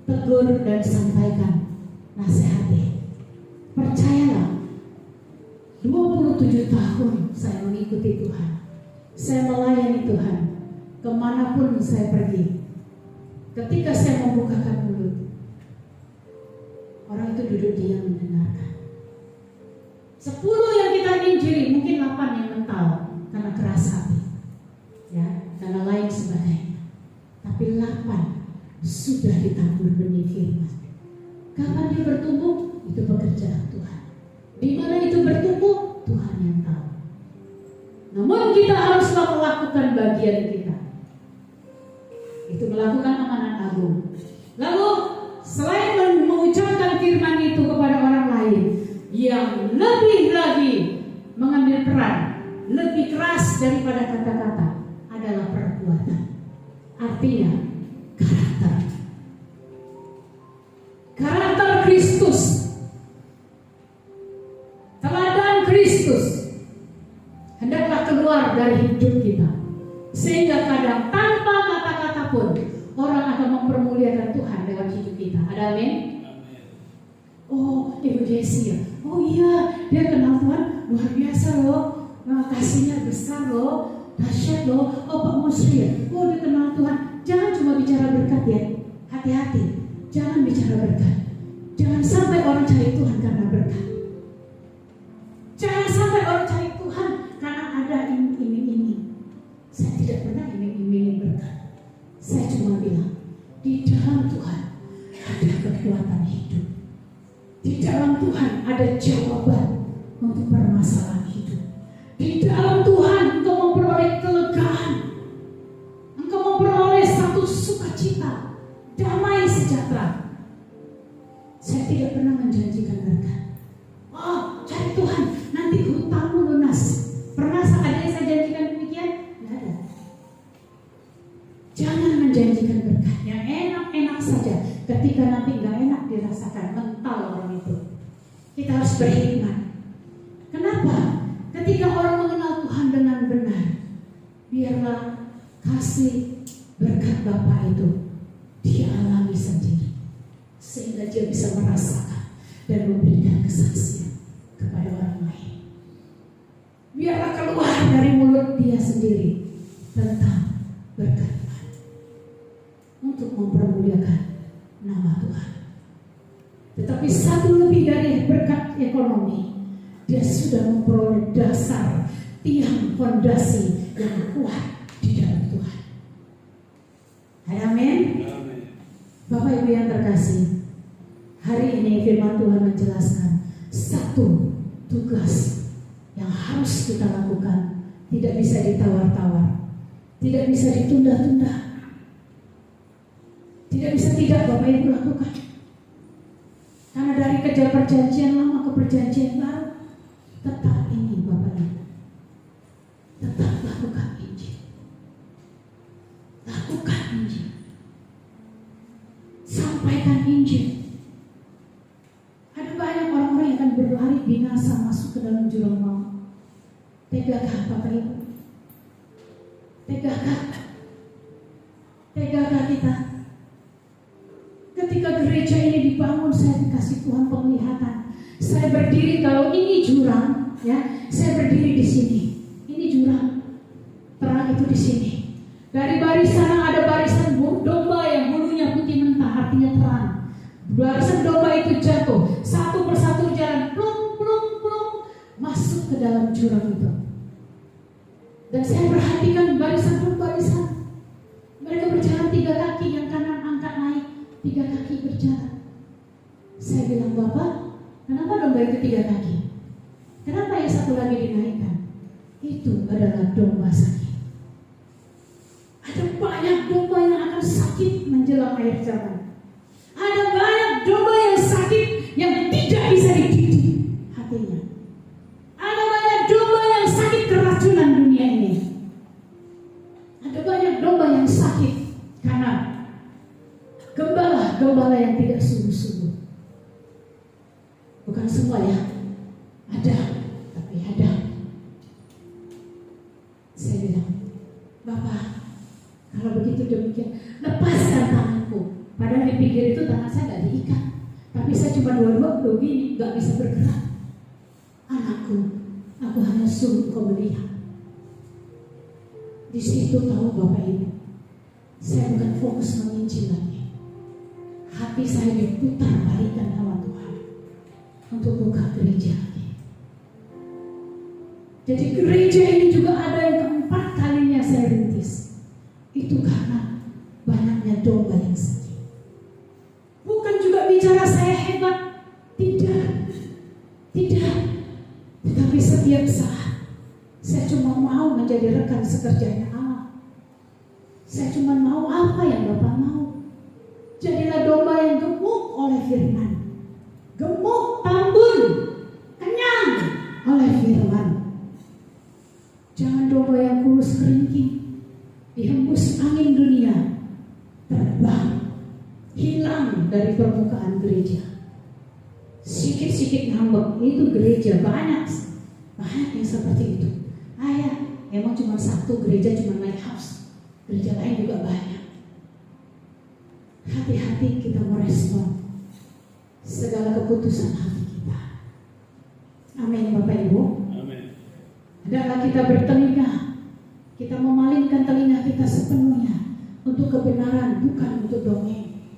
Tegur dan sampaikan, nasihati. Percayalah, 27 27 tahun saya mengikuti Tuhan. Saya melayani Tuhan kemanapun saya pergi. Ketika saya membukakan mulut, orang itu duduk diam mendengarkan. 10 yang kita injili, mungkin 8 yang mental karena keras hati, ya, karena lain sebagainya. Tapi 8 sudah ditabur benih firman. Kapan dia bertumbuh? Itu pekerjaan Tuhan. Di mana itu bertumbuh? Tuhan yang tahu. Namun kita haruslah melakukan bagian kita. Itu melakukan amanat agung. Lalu selain mengucapkan firman itu kepada orang lain, yang lebih lagi mengambil peran, lebih keras daripada kata-kata adalah perbuatan. Artinya karakter. Karakter Kristus. Teladan Kristus hendaklah keluar dari hidup kita, sehingga kadang tanpa kata-kata pun orang akan mempermuliakan Tuhan lewat hidup kita. Ada amin? Oh, Ibu Jessi ya. Oh iya, dia kenal Tuhan luar biasa loh. Kasihnya besar loh, dahsyat loh. Oh, Pak Musri ya. Oh, dia kenal Tuhan. Jangan cuma bicara berkat ya. Hati-hati. Jangan bicara berkat. Jangan sampai orang cari Tuhan karena berkat. Jangan sampai orang cari Tuhan karena ada iming-iming. Saya tidak pernah iming-iming berkat. Saya cuma bilang, di dalam Tuhan ada kekuatan hidup. Di dalam Tuhan ada jawaban untuk permasalahan hidup. Di dalam Tuhan engkau memperoleh kelegaan. Engkau memperoleh satu sukacita, damai sejahtera. Saya tidak pernah menjanjikan berkat. Oh, cari Tuhan, nanti hutangmu lunas. Pernah ada yang saya janjikan demikian? Tidak ada. Jangan menjanjikan berkat yang enak-enak saja. Ketika nanti nggak enak dirasakan, mental orang itu. Kita harus berhikmat. Kenapa? Ketika orang mengenal Tuhan dengan benar, biarlah kasih berkat Bapa itu dia alami sendiri, sehingga dia bisa merasakan dan memberikan kesaksian kepada orang lain. Biarlah keluar dari mulut dia sendiri tentang berkat Tuhan untuk mempermuliakan nama Tuhan. Tetapi satu lebih dari berkat ekonomi, dia sudah memperoleh dasar, tiang fondasi yang kuat di dalam Tuhan. Amin. Bapak Ibu yang terkasih, hari ini firman Tuhan menjelaskan satu tugas yang harus kita lakukan, tidak bisa ditawar-tawar, tidak bisa ditunda-tunda. Tidak bisa tidak Bapak Ibu lakukan. Karena dari kerja perjanjian lama ke perjanjian baru, tetap ini Bapak Ibu. Tetap lakukan Injil. Lakukan Injil. Sampaikan Injil. Ada banyak orang-orang yang akan berlari binasa masuk ke dalam jurang maut. Tegakah Bapak Ibu? Tegakah? Tegakah kita? Ketika gereja ini dibangun, saya dikasih Tuhan penglihatan. Saya berdiri, kalau ini jurang, ya, saya berdiri di sini. Ini jurang, terang itu di sini. Dari barisan ada barisan domba yang bulunya putih mentah, artinya terang. Barisan domba itu jatuh, satu persatu jalan, plung, plung, plung, masuk ke dalam jurang itu. Dan saya perhatikan barisan per barisan. Mereka berjalan 3 kaki, yang kanan angkat naik. 3 kaki berjalan. Saya bilang, Bapak, kenapa domba itu 3 kaki? Kenapa yang satu lagi dinaikkan? Itu adalah domba sakit. Ada banyak domba yang akan sakit menjelang akhir zaman. Ada banyak domba yang sakit yang tidak bisa dididik hatinya. Ada banyak domba yang sakit keracunan dunia ini. Ada banyak domba yang sakit karena gembala yang tidak sungguh-sungguh. Bukan semua ya, ada, tapi ada. Saya bilang, Bapak, kalau begitu demikian, lepaskan tanganku. Padahal dipikir itu tangan saya gak diikat, tapi saya cuma dua-dua begini, gak bisa bergerak. Anakku, aku hanya suruh engkau melihat. Di situ tahu Bapak Ibu, saya bukan fokus menginjil lagi. Hati saya diputar balikan sama Tuhan untuk buka gereja lagi. Jadi gereja ini juga ada yang keempat kalinya saya rintis. Itu karena banyaknya domba yang sedih. Bukan juga bicara saya hebat, tidak. Tetapi setiap saat saya cuma mau menjadi rekan sekerjanya Allah. Saya cuma mau apa yang Bapak mau. Jadilah domba yang gemuk oleh firman, gemuk, tambun, kenyang oleh firman. Jangan domba yang kurus keringking, dihembus angin dunia, terbang, hilang dari permukaan gereja. Sikit-sikit ngambek, itu gereja banyak yang seperti itu. Emang cuma satu gereja, cuma lighthouse. Gereja lain juga banyak. Hati-hati kita merespon segala keputusan hati kita. Amin Bapak Ibu. Amin. Hendaklah kita bertelinga, kita memalingkan telinga kita sepenuhnya untuk kebenaran, bukan untuk dongeng.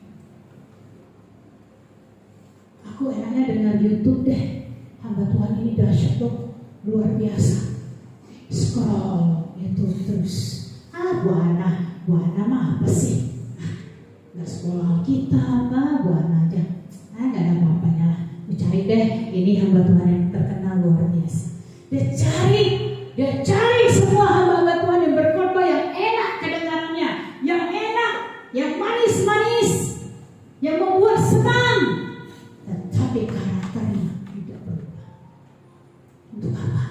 Aku enaknya dengar YouTube deh. Hamba Tuhan ini dahsyat loh, luar biasa. Scroll itu terus. Buana mah apa sih? Nggak sekolah kita apa, buana aja. Nggak ada apa-apanya lah. Cari deh, ini hamba Tuhan yang terkenal luar biasa. Dia cari semua hamba Tuhan yang berkhotbah yang enak kedengarannya, yang enak, yang manis-manis, yang membuat senang. Tetapi karakternya tidak berubah. Untuk apa?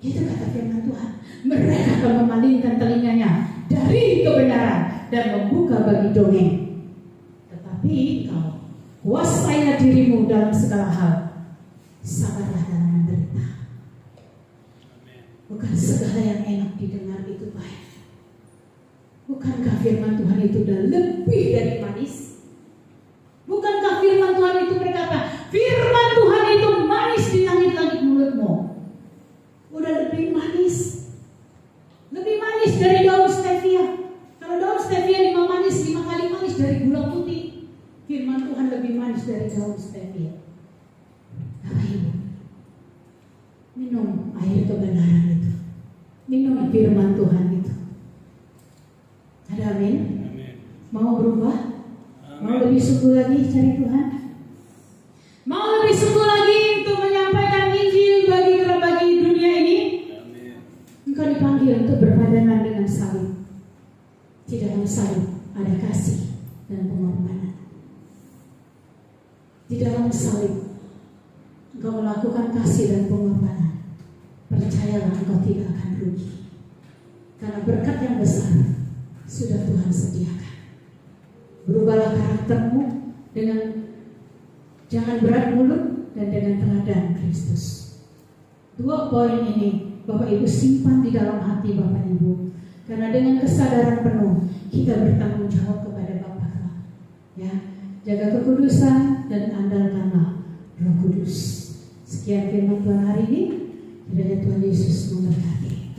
Itu kata firman Tuhan. Mereka akan memalingkan telinganya dari kebenaran dan membuka bagi dongeng. Tetapi kau kuasailah dirimu dalam segala hal. Sabarlah dalam menderita. Bukan segala yang enak didengar itu baik. Bukankah firman Tuhan itu sudah lebih dari manis? Bukankah firman Tuhan itu berkata, firman Tuhan itu manis di langit-langit mulutmu. Udah lebih manis. Lebih manis dari daun stevia. Kalau daun stevia 5 kali manis dari gula putih. Firman Tuhan lebih manis dari daun stevia. Bapak Ibu, minum air kebenaran itu. Minum firman Tuhan itu. Ada amin? Mau berubah? Mau lebih sungguh lagi cari Tuhan? Mau lebih sungguh lagi untuk menyampaikan Injil bagi dunia ini? Engkau dipanggil untuk berpadanan dengan salib. Di dalam salib ada kasih dan pengorbanan. Di dalam salib engkau melakukan kasih dan pengorbanan. Percayalah engkau tidak akan rugi. Karena berkat yang besar sudah Tuhan sediakan. Berubahlah karaktermu dengan jangan berat mulut dan dengan teladan Kristus. 2 poin ini Bapak Ibu simpan di dalam hati Bapak Ibu. Karena dengan kesadaran penuh kita bertanggung jawab kepada Bapa Allah. Ya, jaga kekudusan dan andalkanlah Roh Kudus. Sekian firman Tuhan hari ini. Kiranya Tuhan Yesus memberkati.